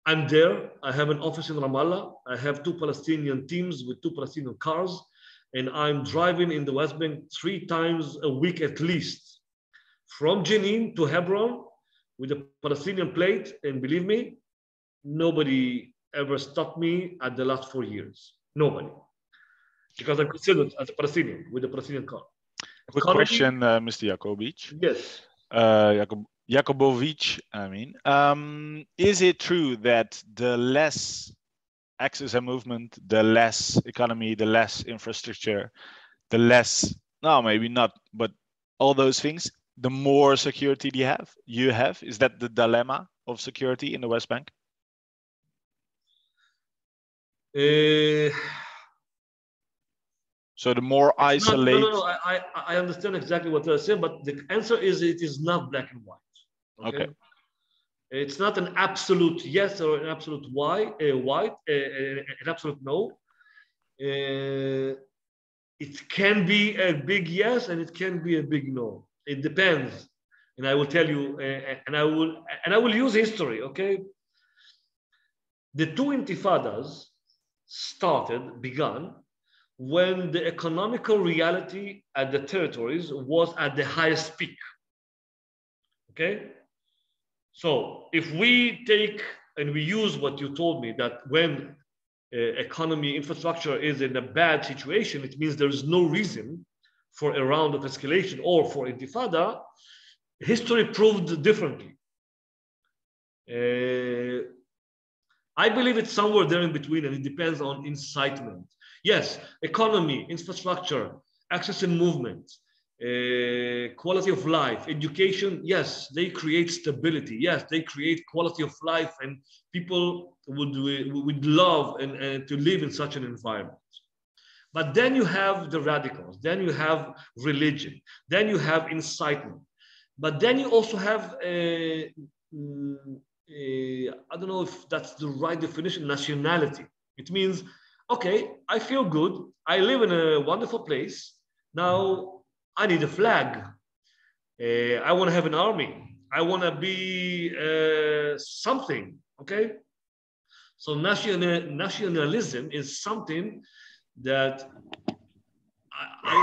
Speaker 2: I'm there. I have an office in Ramallah. I have 2 Palestinian teams with 2 Palestinian cars, and I'm driving in the West Bank 3 times a week at least, from Jenin to Hebron with a Palestinian plate. And believe me, nobody ever stopped me at the last 4 years. Nobody. Because I'm considered as a Palestinian with a Palestinian car.
Speaker 1: Quick question, Mr. Yakubovich.
Speaker 2: Yes.
Speaker 1: Yakubovich, I mean. Is it true that the less access and movement, the less economy, the less infrastructure, the less, no, maybe not, but all those things, the more security you have? Is that the dilemma of security in the West Bank? So the more isolated.
Speaker 2: No, I understand exactly what you're saying, but the answer is it is not black and white. Okay. It's not an absolute yes or an absolute white, an absolute no. It can be a big yes and it can be a big no. It depends. And I will tell you, and I will use history. Okay. The 2 intifadas began when the economical reality at the territories was at the highest peak. Okay? So if we take and we use what you told me, that when economy infrastructure is in a bad situation, it means there is no reason for a round of escalation or for intifada. History proved differently. I believe it's somewhere there in between, and it depends on incitement. Yes, economy, infrastructure, access and movement, quality of life, education, yes, they create stability. Yes, they create quality of life, and people would love and to live in such an environment. But then you have the radicals, then you have religion, then you have incitement. But then you also have, I don't know if that's the right definition, nationality. It means, okay, I feel good. I live in a wonderful place. Now I need a flag. I want to have an army. I want to be something, okay? So nationalism is something that I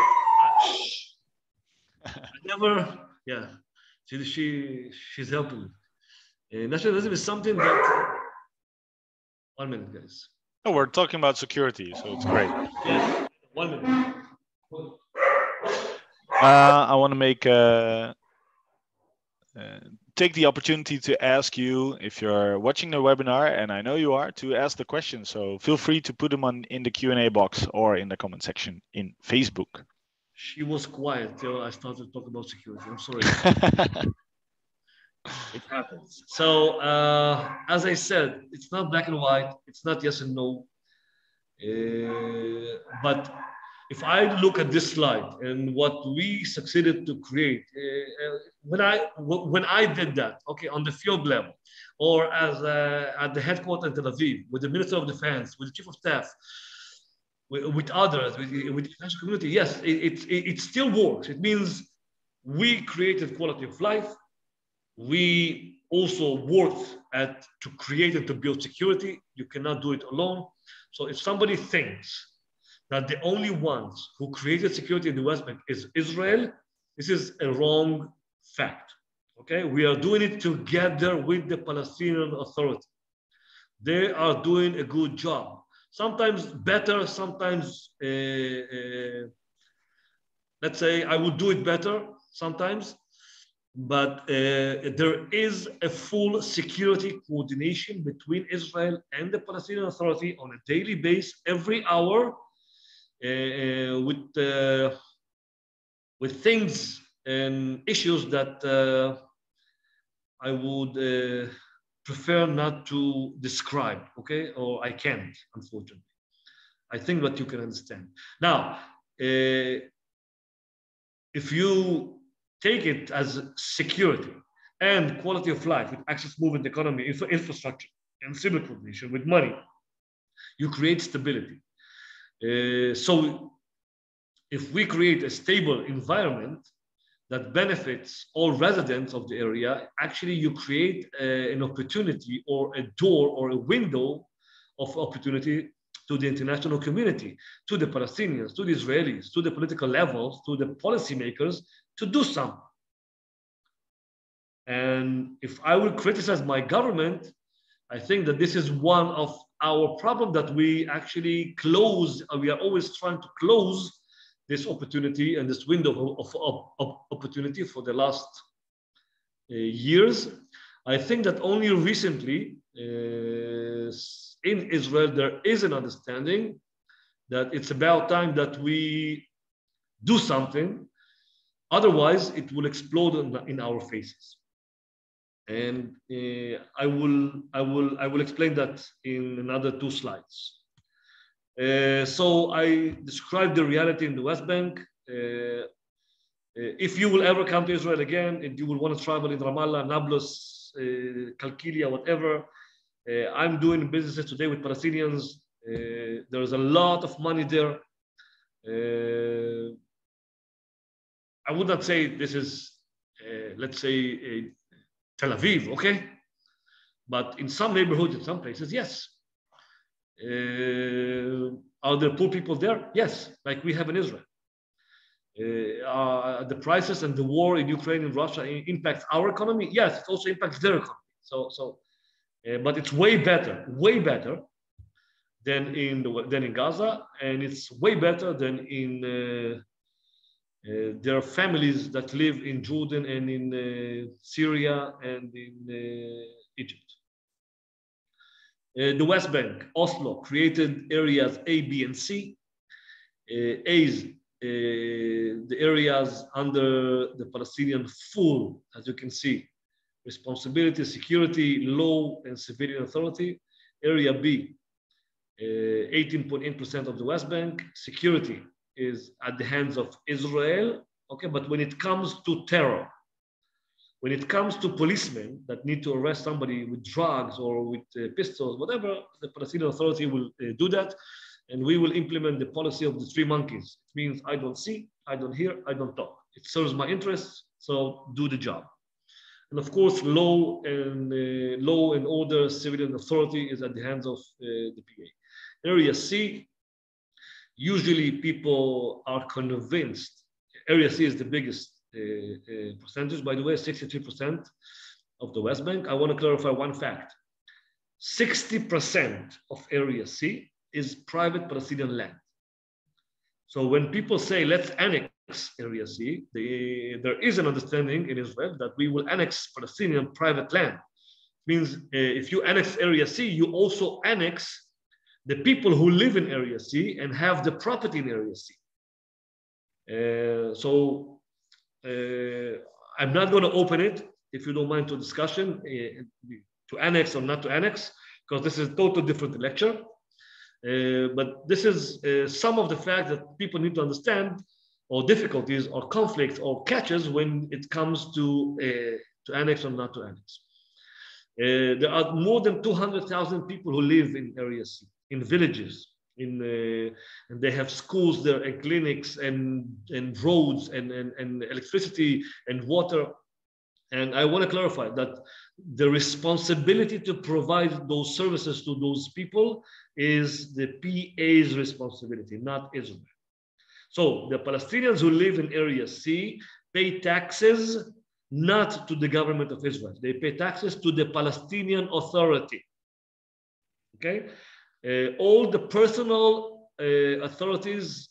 Speaker 2: never, yeah, she's helping me. Nationalism is something that, 1 minute, guys.
Speaker 1: Oh, we're talking about security, so it's great.
Speaker 2: Yes, 1 minute.
Speaker 1: I want to make take the opportunity to ask you, if you're watching the webinar, and I know you are, to ask the questions. So feel free to put them in the Q&A box or in the comment section in Facebook.
Speaker 2: She was quiet till I started to talk about security. I'm sorry. It happens. So as I said, it's not black and white. It's not yes and no. But if I look at this slide and what we succeeded to create, when I did that, okay, on the field level, or as at the headquarters in Tel Aviv, with the Minister of Defense, with the Chief of Staff, with others, with the international community, yes, it still works. It means we created quality of life. We also worked to create and to build security. You cannot do it alone. So if somebody thinks that the only ones who created security in the West Bank is Israel, this is a wrong fact. Okay, we are doing it together with the Palestinian Authority. They are doing a good job. Sometimes better, sometimes, let's say I would do it better sometimes, but there is a full security coordination between Israel and the Palestinian Authority on a daily basis, every hour, with things and issues that I would prefer not to describe, okay? Or I can't, unfortunately. I think that you can understand. Now, if you take it as security and quality of life with access, movement, economy, infrastructure, and civil coordination with money, you create stability. So if we create a stable environment that benefits all residents of the area, actually you create an opportunity or a door or a window of opportunity to the international community, to the Palestinians, to the Israelis, to the political levels, to the policymakers to do something. And if I will criticize my government, I think that this is one of our problems, that we actually close, we are always trying to close this opportunity and this window of opportunity for the last years. I think that only recently in Israel, there is an understanding that it's about time that we do something. Otherwise, it will explode in our faces. And I will explain that in another 2 slides. So I described the reality in the West Bank. If you will ever come to Israel again, and you will want to travel in Ramallah, Nablus, Kalkilia, whatever, I'm doing businesses today with Palestinians. There's a lot of money there. I would not say this is, let's say, Tel Aviv, okay? But in some neighborhoods, in some places, yes. Are there poor people there? Yes, like we have in Israel. The prices and the war in Ukraine and Russia impacts our economy. Yes, it also impacts their economy. But it's way better than in Gaza, and it's way better than in their families that live in Jordan and in Syria and in Egypt. The West Bank, Oslo, created areas A, B, and C. A is the areas under the Palestinian full, as you can see, responsibility, security, law, and civilian authority. Area B, 18.8% of the West Bank. Security is at the hands of Israel. Okay, but when it comes to terror, when it comes to policemen that need to arrest somebody with drugs or with pistols, whatever, the Palestinian Authority will do that. And we will implement the policy of the three monkeys. It means I don't see, I don't hear, I don't talk. It serves my interests, so do the job. And of course, law and order, civilian authority is at the hands of the PA. Area C, usually people are convinced. Area C is the biggest percentage, by the way, 63% of the West Bank. I want to clarify one fact. 60% of Area C is private Palestinian land. So when people say, let's annex Area C, there is an understanding in Israel that we will annex Palestinian private land. It means if you annex Area C, you also annex the people who live in Area C and have the property in Area C. I'm not going to open it, if you don't mind, to discussion, to annex or not to annex, because this is a totally different lecture. But this is some of the facts that people need to understand, or difficulties, or conflicts, or catches when it comes to annex or not to annex. There are more than 200,000 people who live in Area C, in villages, and they have schools there, and clinics, and roads, and electricity, and water. And I want to clarify that the responsibility to provide those services to those people is the PA's responsibility, not Israel. So the Palestinians who live in Area C pay taxes not to the government of Israel. They pay taxes to the Palestinian Authority. Okay? All the personal authorities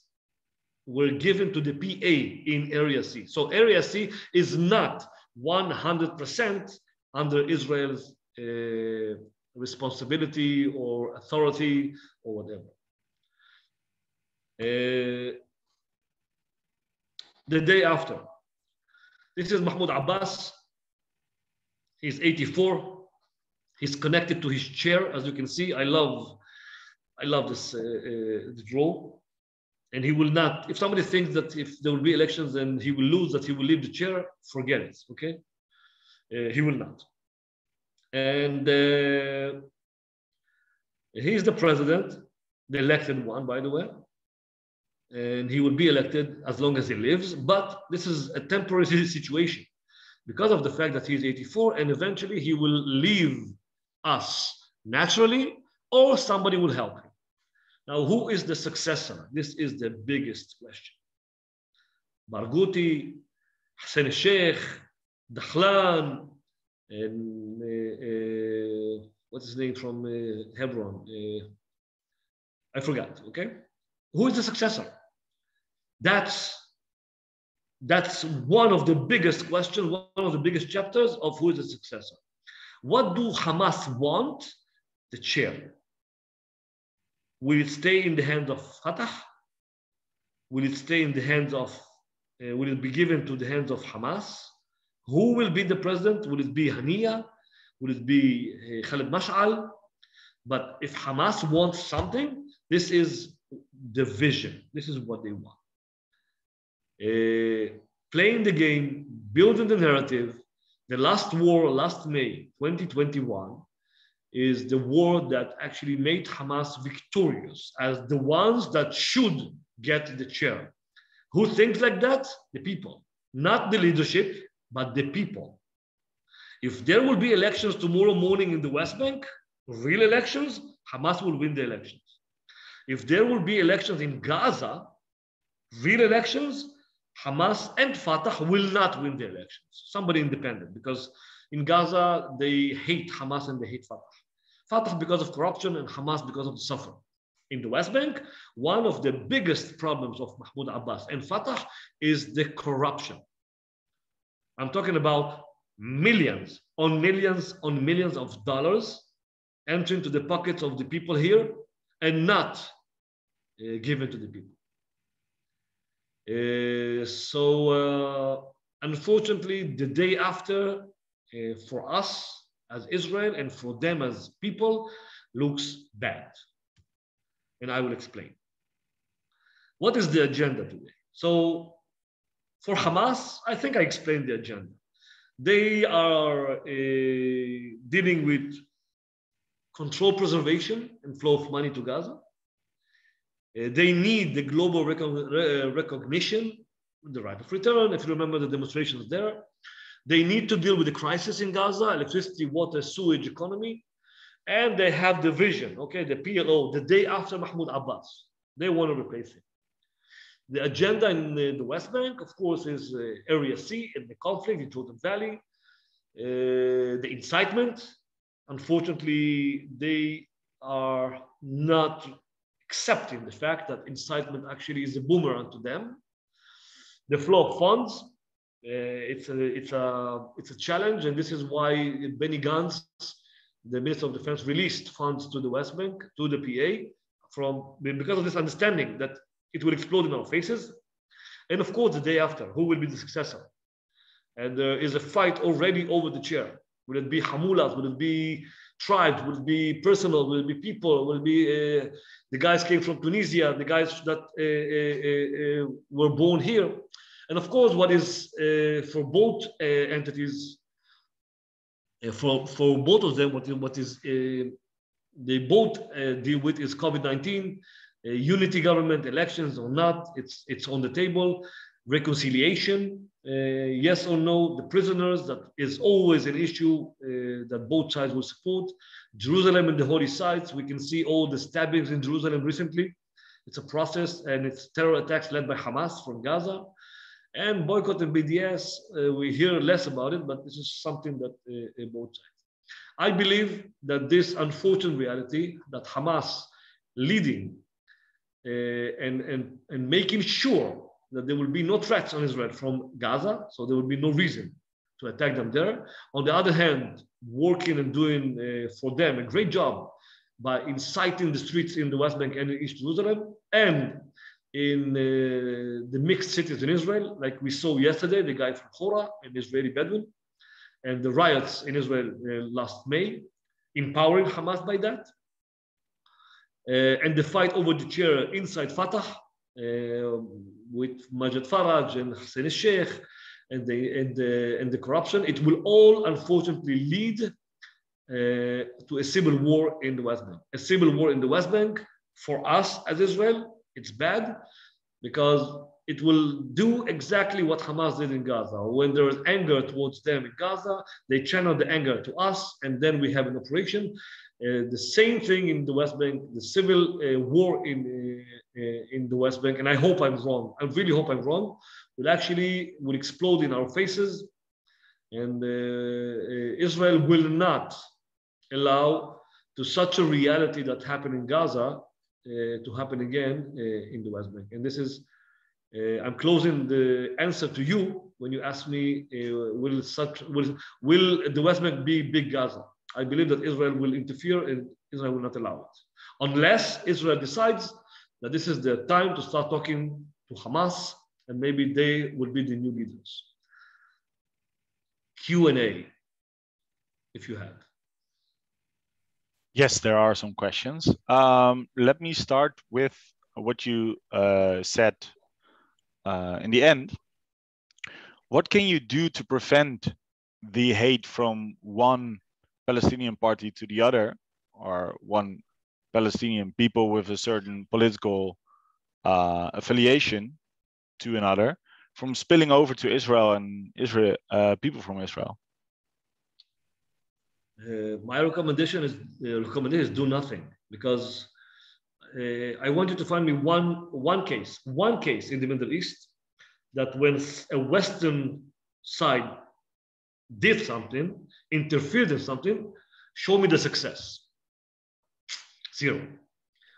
Speaker 2: were given to the PA in Area C. So Area C is not 100% under Israel's responsibility or authority or whatever. The day after, this is Mahmoud Abbas. He's 84. He's connected to his chair, as you can see. I love this draw. And he will not, if somebody thinks that if there will be elections and he will lose, that he will leave the chair, forget it, okay? He will not. And he's the president, the elected one, by the way. And he will be elected as long as he lives, but this is a temporary situation because of the fact that he's 84, and eventually he will leave us naturally, or somebody will help him. Now, who is the successor? This is the biggest question. Barghouti, Hassan al-Sheikh, Dakhlan, and what's his name from Hebron? I forgot, okay? Who is the successor? That's one of the biggest questions, one of the biggest chapters of who is the successor. What do Hamas want? The chair. Will it stay in the hands of Fatah? Will it stay in the hands of, will it be given to the hands of Hamas? Who will be the president? Will it be Haniya? Will it be Khalid Mash'al? But if Hamas wants something, this is the vision. This is what they want. Playing the game, building the narrative. The last war, last May 2021, is the war that actually made Hamas victorious as the ones that should get the chair. Who thinks like that? The people. Not the leadership, but the people. If there will be elections tomorrow morning in the West Bank, real elections, Hamas will win the elections. If there will be elections in Gaza, real elections, Hamas and Fatah will not win the elections. Somebody independent, because in Gaza, they hate Hamas and they hate Fatah. Fatah because of corruption and Hamas because of the suffering. In the West Bank, one of the biggest problems of Mahmoud Abbas and Fatah is the corruption. I'm talking about millions on millions on millions of dollars entering to the pockets of the people here and not given to the people. Unfortunately, the day after, for us as Israel and for them as people, looks bad. And I will explain. What is the agenda today? So for Hamas, I think I explained the agenda. They are dealing with control preservation and flow of money to Gaza. They need the global recognition, the right of return. If you remember the demonstrations there, they need to deal with the crisis in Gaza, electricity, water, sewage, economy. And they have the vision, okay, the PLO, the day after Mahmoud Abbas. They want to replace him. The agenda in the West Bank, of course, is Area C and the conflict in Jordan Valley, the incitement. Unfortunately, they are not accepting the fact that incitement actually is a boomerang to them. The flow of funds, it's a challenge, and this is why Benny Gantz, the Minister of Defense, released funds to the West Bank, to the PA, because of this understanding that it will explode in our faces. And of course, the day after, who will be the successor? And there is a fight already over the chair. Will it be Hamulas? Will it be tribes? Will it be personal? Will it be people? Will it be the guys came from Tunisia, the guys that were born here? And of course, what is for both entities, for both of them, what is they both deal with is COVID-19, unity government, elections or not, it's on the table. Reconciliation, yes or no, the prisoners, that is always an issue that both sides will support. Jerusalem and the holy sites, we can see all the stabbings in Jerusalem recently. It's a process, and it's terror attacks led by Hamas from Gaza. And boycott and BDS, we hear less about it, but this is something that both sides. I believe that this unfortunate reality that Hamas leading and making sure that there will be no threats on Israel from Gaza, so there will be no reason to attack them there. On the other hand, working and doing for them a great job by inciting the streets in the West Bank and in East Jerusalem, and in the mixed cities in Israel, like we saw yesterday, the guy from Hora, an Israeli Bedouin, and the riots in Israel last May, empowering Hamas by that, and the fight over the chair inside Fatah, with Majid Faraj and Hussein al-Sheikh and the corruption, it will all unfortunately lead to a civil war in the West Bank. A civil war in the West Bank, for us as Israel, it's bad, because it will do exactly what Hamas did in Gaza. When there is anger towards them in Gaza, they channel the anger to us, and then we have an operation. The same thing in the West Bank, the civil war in the West Bank, and I hope I'm wrong. I really hope I'm wrong. Will explode in our faces, and Israel will not allow to such a reality that happened in Gaza to happen again in the West Bank. And this is, I'm closing the answer to you when you ask me, will the West Bank be big Gaza? I believe that Israel will interfere, and Israel will not allow it. Unless Israel decides that this is the time to start talking to Hamas, and maybe they will be the new leaders. Q&A, if you have.
Speaker 1: Yes, there are some questions. Let me start with what you said in the end. What can you do to prevent the hate from one Palestinian party to the other, or one Palestinian people with a certain political affiliation to another, from spilling over to Israel and people from Israel?
Speaker 2: My recommendation is do nothing, because I want you to find me one case in the Middle East that when a Western side did something, interfered in something, show me the success. Zero.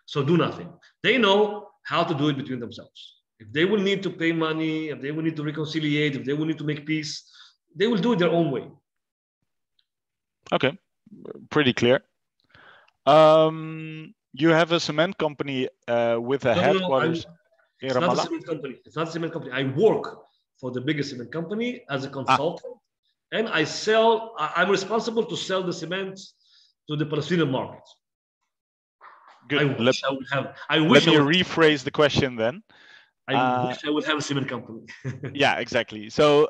Speaker 2: So do nothing. They know how to do it between themselves. If they will need to pay money, if they will need to reconciliate, if they will need to make peace, they will do it their own way.
Speaker 1: Okay, pretty clear. You have a cement company with a headquarters. In
Speaker 2: It's not a
Speaker 1: Ramallah?
Speaker 2: cement company. It's not a cement company. I work for the biggest cement company as a
Speaker 1: Ah,
Speaker 2: consultant, and I sell. I'm responsible to sell the cement to the Palestinian market.
Speaker 1: good.
Speaker 2: I wish I would have. I
Speaker 1: Let
Speaker 2: wish I
Speaker 1: me
Speaker 2: would.
Speaker 1: rephrase the question then.
Speaker 2: I wish I would have a cement company.
Speaker 1: Yeah, exactly. So,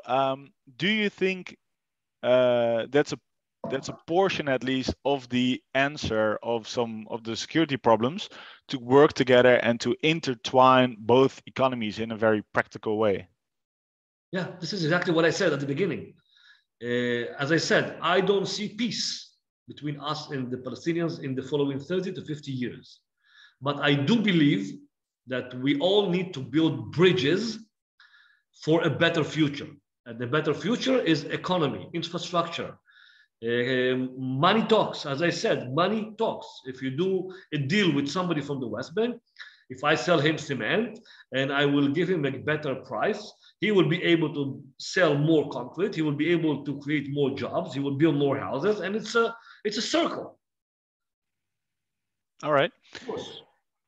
Speaker 1: do you think that's a portion at least of the answer of some of the security problems, to work together and to intertwine both economies in a very practical way?
Speaker 2: Yeah, this is exactly what I said at the beginning. As I said, I don't see peace between us and the Palestinians in the following 30 to 50 years. But I do believe that we all need to build bridges for a better future. And the better future is economy, infrastructure. Money talks, as I said, money talks. If you do a deal with somebody from the West Bank, if I sell him cement and I will give him a better price, he will be able to sell more concrete. He will be able to create more jobs. He will build more houses, and it's a circle.
Speaker 1: All right.
Speaker 2: Of course.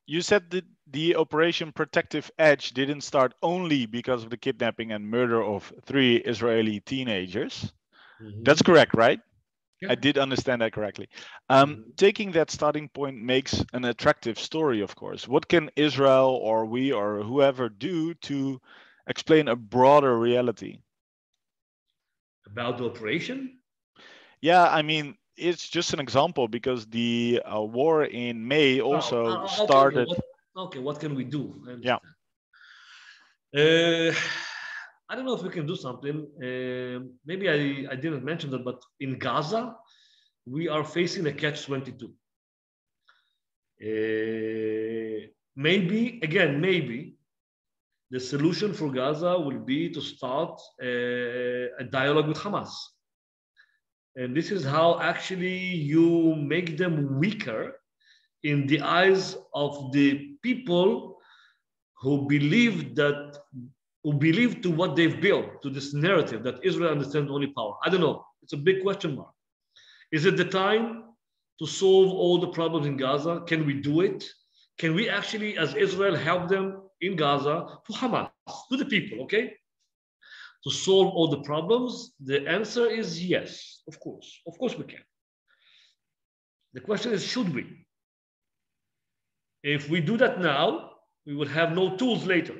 Speaker 1: You said that the Operation Protective Edge didn't start only because of the kidnapping and murder of 3 Israeli teenagers. That's correct, right?
Speaker 2: Yeah.
Speaker 1: I did understand that correctly. Taking that starting point makes an attractive story, of course. What can Israel or we or whoever do to explain a broader reality?
Speaker 2: About the operation?
Speaker 1: Yeah, I mean, it's just an example because the war in May also started.
Speaker 2: Okay, what can we do?
Speaker 1: Yeah.
Speaker 2: I don't know if we can do something. Maybe I didn't mention that, but in Gaza, we are facing a catch-22. Maybe the solution for Gaza will be to start a dialogue with Hamas. And this is how actually you make them weaker in the eyes of the people who believe to what they've built, to this narrative that Israel understands only power. I don't know. It's a big question mark. Is it the time to solve all the problems in Gaza? Can we do it? Can we actually, as Israel, help them in Gaza, to Hamas, to the people, okay? To solve all the problems? The answer is yes, of course. Of course we can. The question is, should we? If we do that now, we will have no tools later.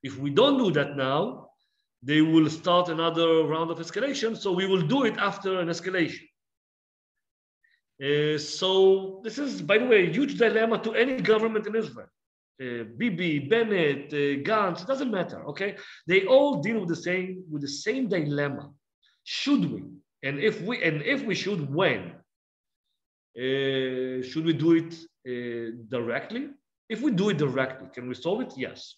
Speaker 2: If we don't do that now, they will start another round of escalation, so we will do it after an escalation. So this is, by the way, a huge dilemma to any government in Israel. Bibi, Bennett, Gantz, it doesn't matter, okay? They all deal with the same dilemma. Should we? And if we should, when? Should we do it directly? If we do it directly, can we solve it? Yes.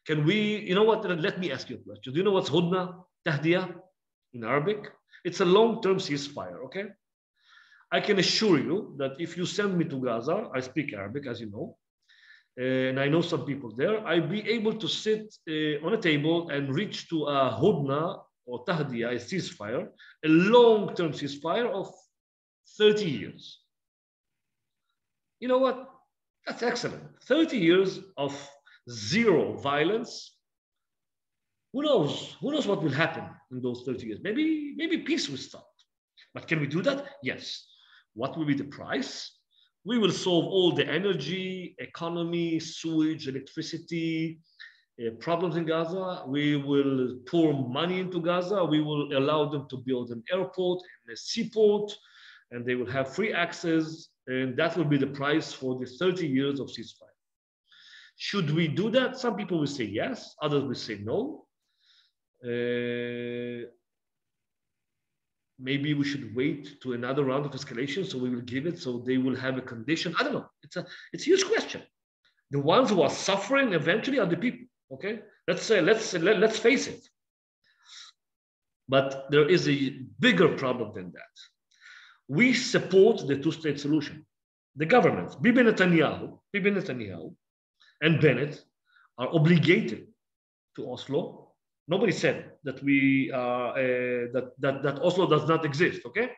Speaker 2: Can we, you know what, let me ask you a question. Do you know what's Hudna, Tahdiya in Arabic? It's a long-term ceasefire, okay? I can assure you that if you send me to Gaza, I speak Arabic, as you know, and I know some people there, I'd be able to sit on a table and reach to a Hudna or Tahdiya, a ceasefire, a long-term ceasefire of 30 years. You know what? That's excellent. 30 years of zero violence. Who knows? Who knows what will happen in those 30 years? Maybe peace will start. But can we do that? Yes. What will be the price? We will solve all the energy, economy, sewage, electricity problems in Gaza. We will pour money into Gaza. We will allow them to build an airport and a seaport, and they will have free access. And that will be the price for the 30 years of ceasefire. Should we do that? Some people will say yes, others will say no. Maybe we should wait to another round of escalation, so we will give it, so they will have a condition. I don't know. It's a huge question. The ones who are suffering eventually are the people. Okay, let's face it. But there is a bigger problem than that. We support the two-state solution. The governments, Bibi Netanyahu, and Bennett are obligated to Oslo. Nobody said that that Oslo does not exist, okay?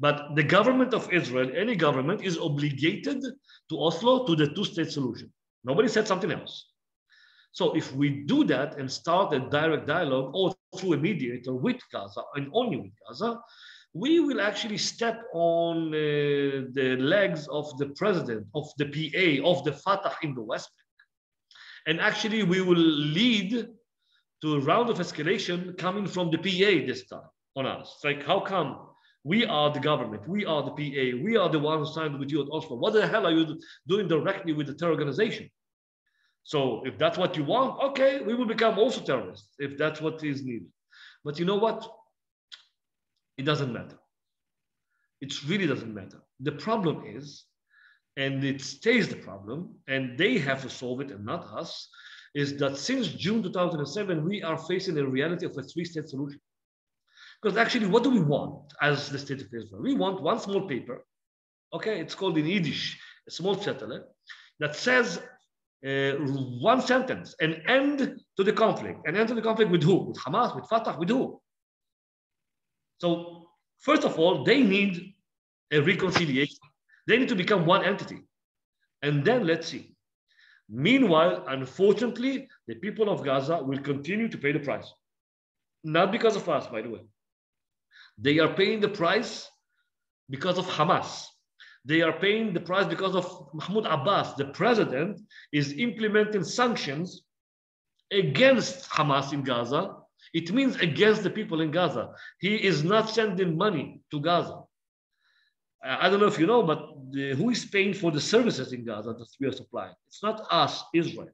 Speaker 2: But the government of Israel, any government, is obligated to Oslo, to the two-state solution. Nobody said something else. So if we do that and start a direct dialogue or through a mediator with Gaza and only with Gaza, we will actually step on the legs of the president, of the PA, of the Fatah in the West Bank. And actually we will lead to a round of escalation coming from the PA this time on us. It's like, how come we are the government, we are the PA, we are the ones who signed with you at Oslo? What the hell are you doing directly with the terror organization? So if that's what you want, okay, we will become also terrorists if that's what is needed. But you know what? It doesn't matter. It really doesn't matter. The problem is, and it stays the problem, and they have to solve it and not us, is that since June 2007, we are facing a reality of a three-state solution. Because actually, what do we want as the state of Israel? We want one small paper, okay, it's called in Yiddish, a small chattel, that says one sentence, an end to the conflict. An end to the conflict with who? With Hamas, with Fatah, with who? So first of all, they need a reconciliation. They need to become one entity. And then let's see. Meanwhile, unfortunately, the people of Gaza will continue to pay the price. Not because of us, by the way. They are paying the price because of Hamas. They are paying the price because of Mahmoud Abbas. The president is implementing sanctions against Hamas in Gaza. It means against the people in Gaza. He is not sending money to Gaza. I don't know if you know, but who is paying for the services in Gaza that we are supplying? It's not us, Israel.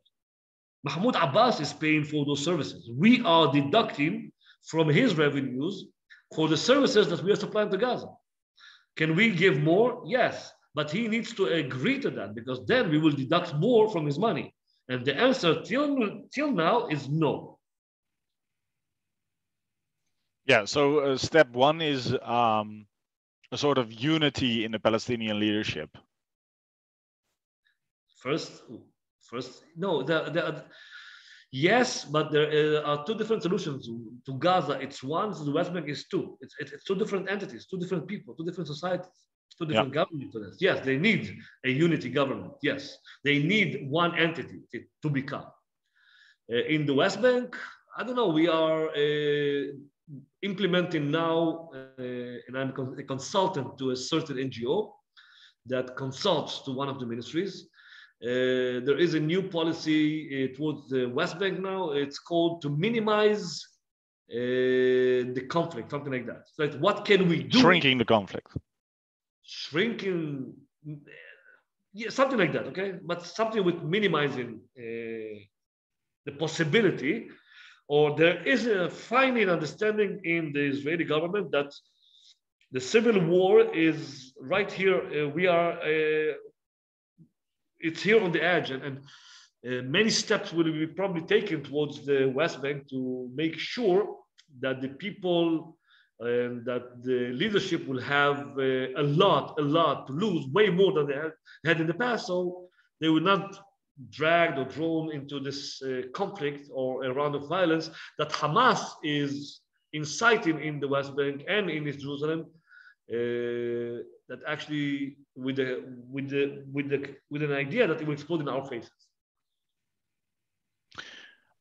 Speaker 2: Mahmoud Abbas is paying for those services. We are deducting from his revenues for the services that we are supplying to Gaza. Can we give more? Yes, but he needs to agree to that because then we will deduct more from his money. And the answer till now is no.
Speaker 1: Yeah, so step one is a sort of unity in the Palestinian leadership.
Speaker 2: First, no, yes, but there are two different solutions to Gaza. It's one, to the West Bank is two. It's two different entities, two different people, two different societies, two different governments. Yes, they need a unity government. Yes, they need one entity to become. In the West Bank, I don't know, we are implementing now, and I'm a consultant to a certain NGO that consults to one of the ministries. There is a new policy towards the West Bank now. It's called to minimize the conflict, something like that. So what can we do?
Speaker 1: Shrinking the conflict.
Speaker 2: Shrinking, yeah, something like that, okay? But something with minimizing the possibility, or there is a finding understanding in the Israeli government that the civil war is right here. We are it's here on the edge, and many steps will be probably taken towards the West Bank to make sure that the people and that the leadership will have a lot to lose, way more than they had in the past. So they will not dragged or drawn into this conflict or a round of violence that Hamas is inciting in the West Bank and in East Jerusalem. That actually with an idea that it will explode in our faces.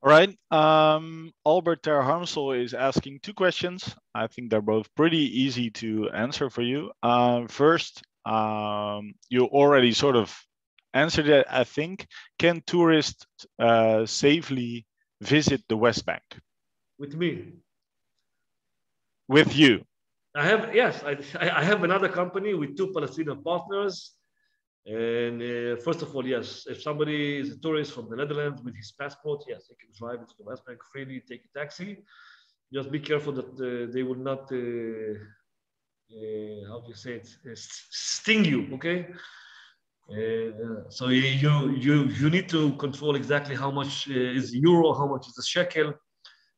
Speaker 1: All right. Albert Ter Harmsel is asking two questions. I think they're both pretty easy to answer for you. First, you already sort of answered it, I think. Can tourists safely visit the West Bank?
Speaker 2: With me.
Speaker 1: With you.
Speaker 2: I have another company with two Palestinian partners. And first of all, yes, if somebody is a tourist from the Netherlands with his passport, yes, they can drive into the West Bank freely, take a taxi. Just be careful that they will not, how do you say it, sting you, okay? So you need to control exactly how much is euro, how much is the shekel.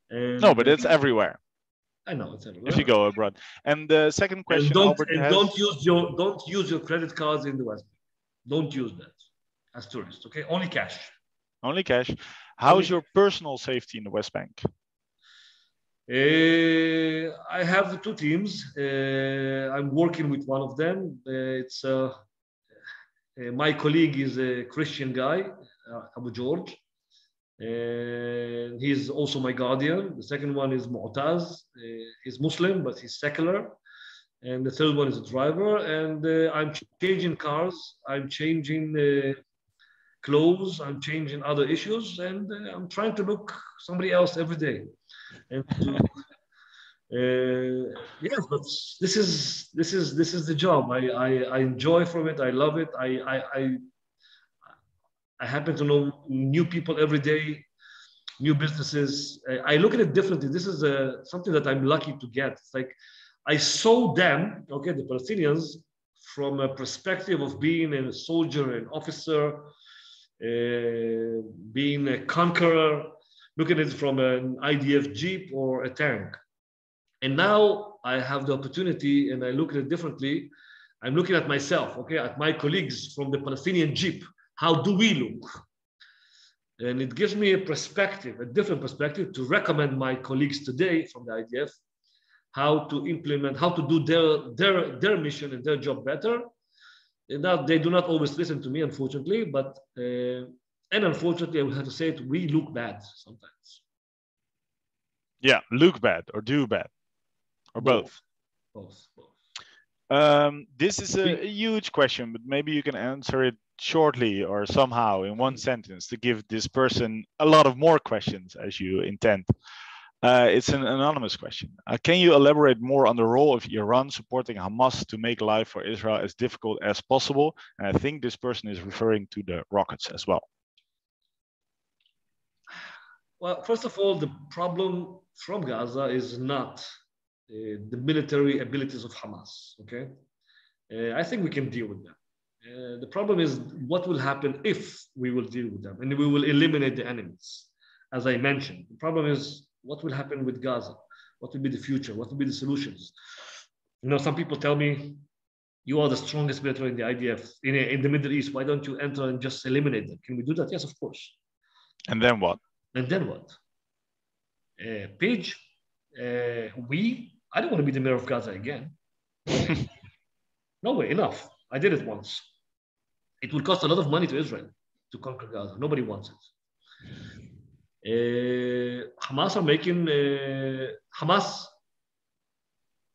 Speaker 2: And,
Speaker 1: no, but it's everywhere.
Speaker 2: I know it's everywhere.
Speaker 1: If you go abroad. And the second question,
Speaker 2: don't use your credit cards in the West Bank. Don't use that as tourists, okay? Only cash.
Speaker 1: Only cash. How's your personal safety in the West Bank?
Speaker 2: I have two teams. I'm working with one of them. My colleague is a Christian guy. Abu George. And he's also my guardian. The second one is Mu'taz. He's Muslim, but he's secular. And the third one is a driver. And I'm changing cars. I'm changing clothes. I'm changing other issues. And I'm trying to look somebody else every day. And to, yes, but this is the job. I enjoy from it. I love it. I happen to know new people every day, new businesses. I look at it differently. This is something that I'm lucky to get. It's like I saw them, okay, the Palestinians, from a perspective of being a soldier, an officer, being a conqueror, look at it from an IDF jeep or a tank. And now I have the opportunity and I look at it differently. I'm looking at myself, okay, at my colleagues from the Palestinian jeep. How do we look? And it gives me a perspective, a different perspective to recommend my colleagues today from the IDF how to implement, how to do their mission and their job better. And that they do not always listen to me, unfortunately, but and unfortunately, I would have to say it, we look bad sometimes.
Speaker 1: Yeah, look bad or do bad, or both.
Speaker 2: Both.
Speaker 1: This is a huge question, but maybe you can answer it shortly or somehow in one sentence to give this person a lot of more questions as you intend. It's an anonymous question. Can you elaborate more on the role of Iran supporting Hamas to make life for Israel as difficult as possible? And I think this person is referring to the rockets as well.
Speaker 2: Well, first of all, the problem from Gaza is not the military abilities of Hamas, okay? I think we can deal with them. The problem is what will happen if we will deal with them and we will eliminate the enemies. As I mentioned, the problem is what will happen with Gaza? What will be the future? What will be the solutions? You know, some people tell me, you are the strongest military in the IDF, in the Middle East. Why don't you enter and just eliminate them? Can we do that? Yes, of course.
Speaker 1: And then what?
Speaker 2: And then what? Page, I don't want to be the mayor of Gaza again. No way, enough. I did it once. It will cost a lot of money to Israel to conquer Gaza. Nobody wants it. Hamas are making, Hamas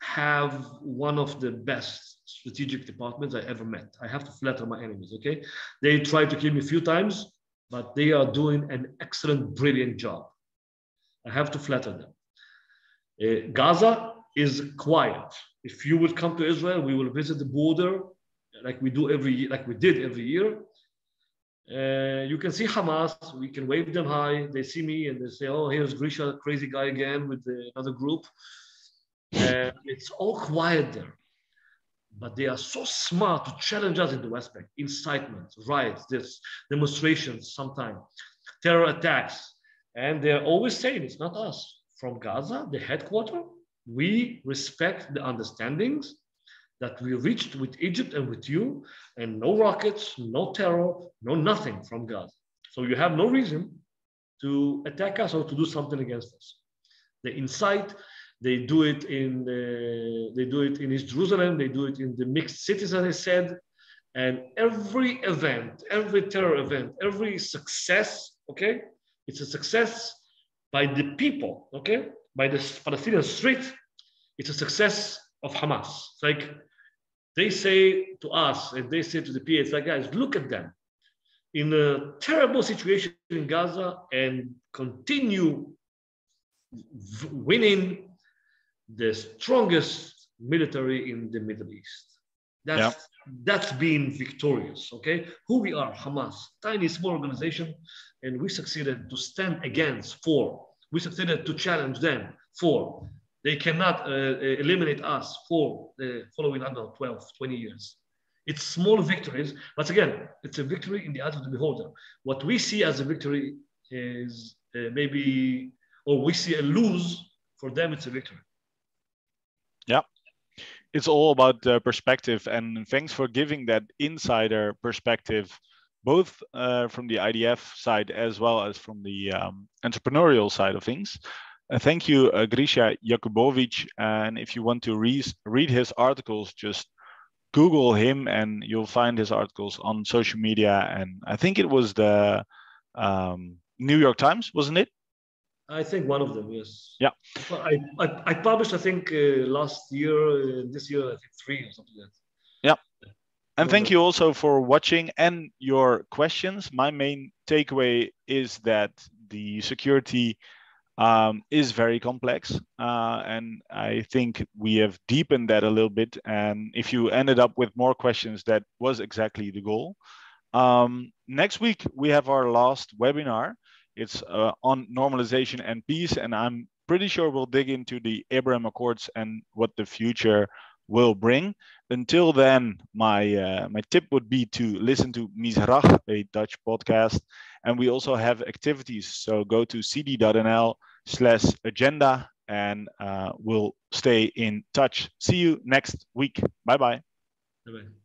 Speaker 2: have one of the best strategic departments I ever met. I have to flatter my enemies, okay? They tried to kill me a few times, but they are doing an excellent, brilliant job. I have to flatter them. Gaza is quiet. If you will come to Israel, we will visit the border like we did every year. You can see Hamas, we can wave them hi, they see me and they say, oh, here's Grisha, crazy guy again with another group. It's all quiet there. But they are so smart to challenge us in the Westbank. Incitement, riots, this demonstrations sometimes, terror attacks. And they're always saying it's not us. From Gaza, the headquarters, we respect the understandings that we reached with Egypt and with you, and no rockets, no terror, no nothing from Gaza. So you have no reason to attack us or to do something against us. They incite, they do it in East Jerusalem, they do it in the mixed cities, as I said, and every event, every terror event, every success, okay, it's a success by the people, okay, by the Palestinian street, it's a success of Hamas. It's like they say to us and they say to the PA, it's like, guys, look at them in a terrible situation in Gaza and continue winning the strongest military in the Middle East. That's being victorious, okay? Who we are, Hamas, tiny, small organization, and we succeeded to stand against for. We succeeded to challenge them for. They cannot eliminate us for the following, 12, 20 years. It's small victories, but again, it's a victory in the eyes of the beholder. What we see as a victory is maybe, or we see a lose, for them it's a victory.
Speaker 1: Yeah, it's all about perspective, and thanks for giving that insider perspective, both from the IDF side as well as from the entrepreneurial side of things. Thank you, Grisha Yakubovich. And if you want to read his articles, just Google him and you'll find his articles on social media. And I think it was the New York Times, wasn't it?
Speaker 2: I think one of them, yes.
Speaker 1: Yeah.
Speaker 2: I published, I think, last year, this year, I think three or something like that.
Speaker 1: Yeah. And
Speaker 2: Not
Speaker 1: thank
Speaker 2: that.
Speaker 1: you also for watching and your questions. My main takeaway is that the security is very complex. And I think we have deepened that a little bit. And if you ended up with more questions, that was exactly the goal. Next week, we have our last webinar. It's on normalization and peace. And I'm pretty sure we'll dig into the Abraham Accords and what the future will bring. Until then, my tip would be to listen to Mizrach, a Dutch podcast. And we also have activities. So go to cd.nl/agenda and we'll stay in touch. See you next week. Bye-bye.
Speaker 2: Bye-bye.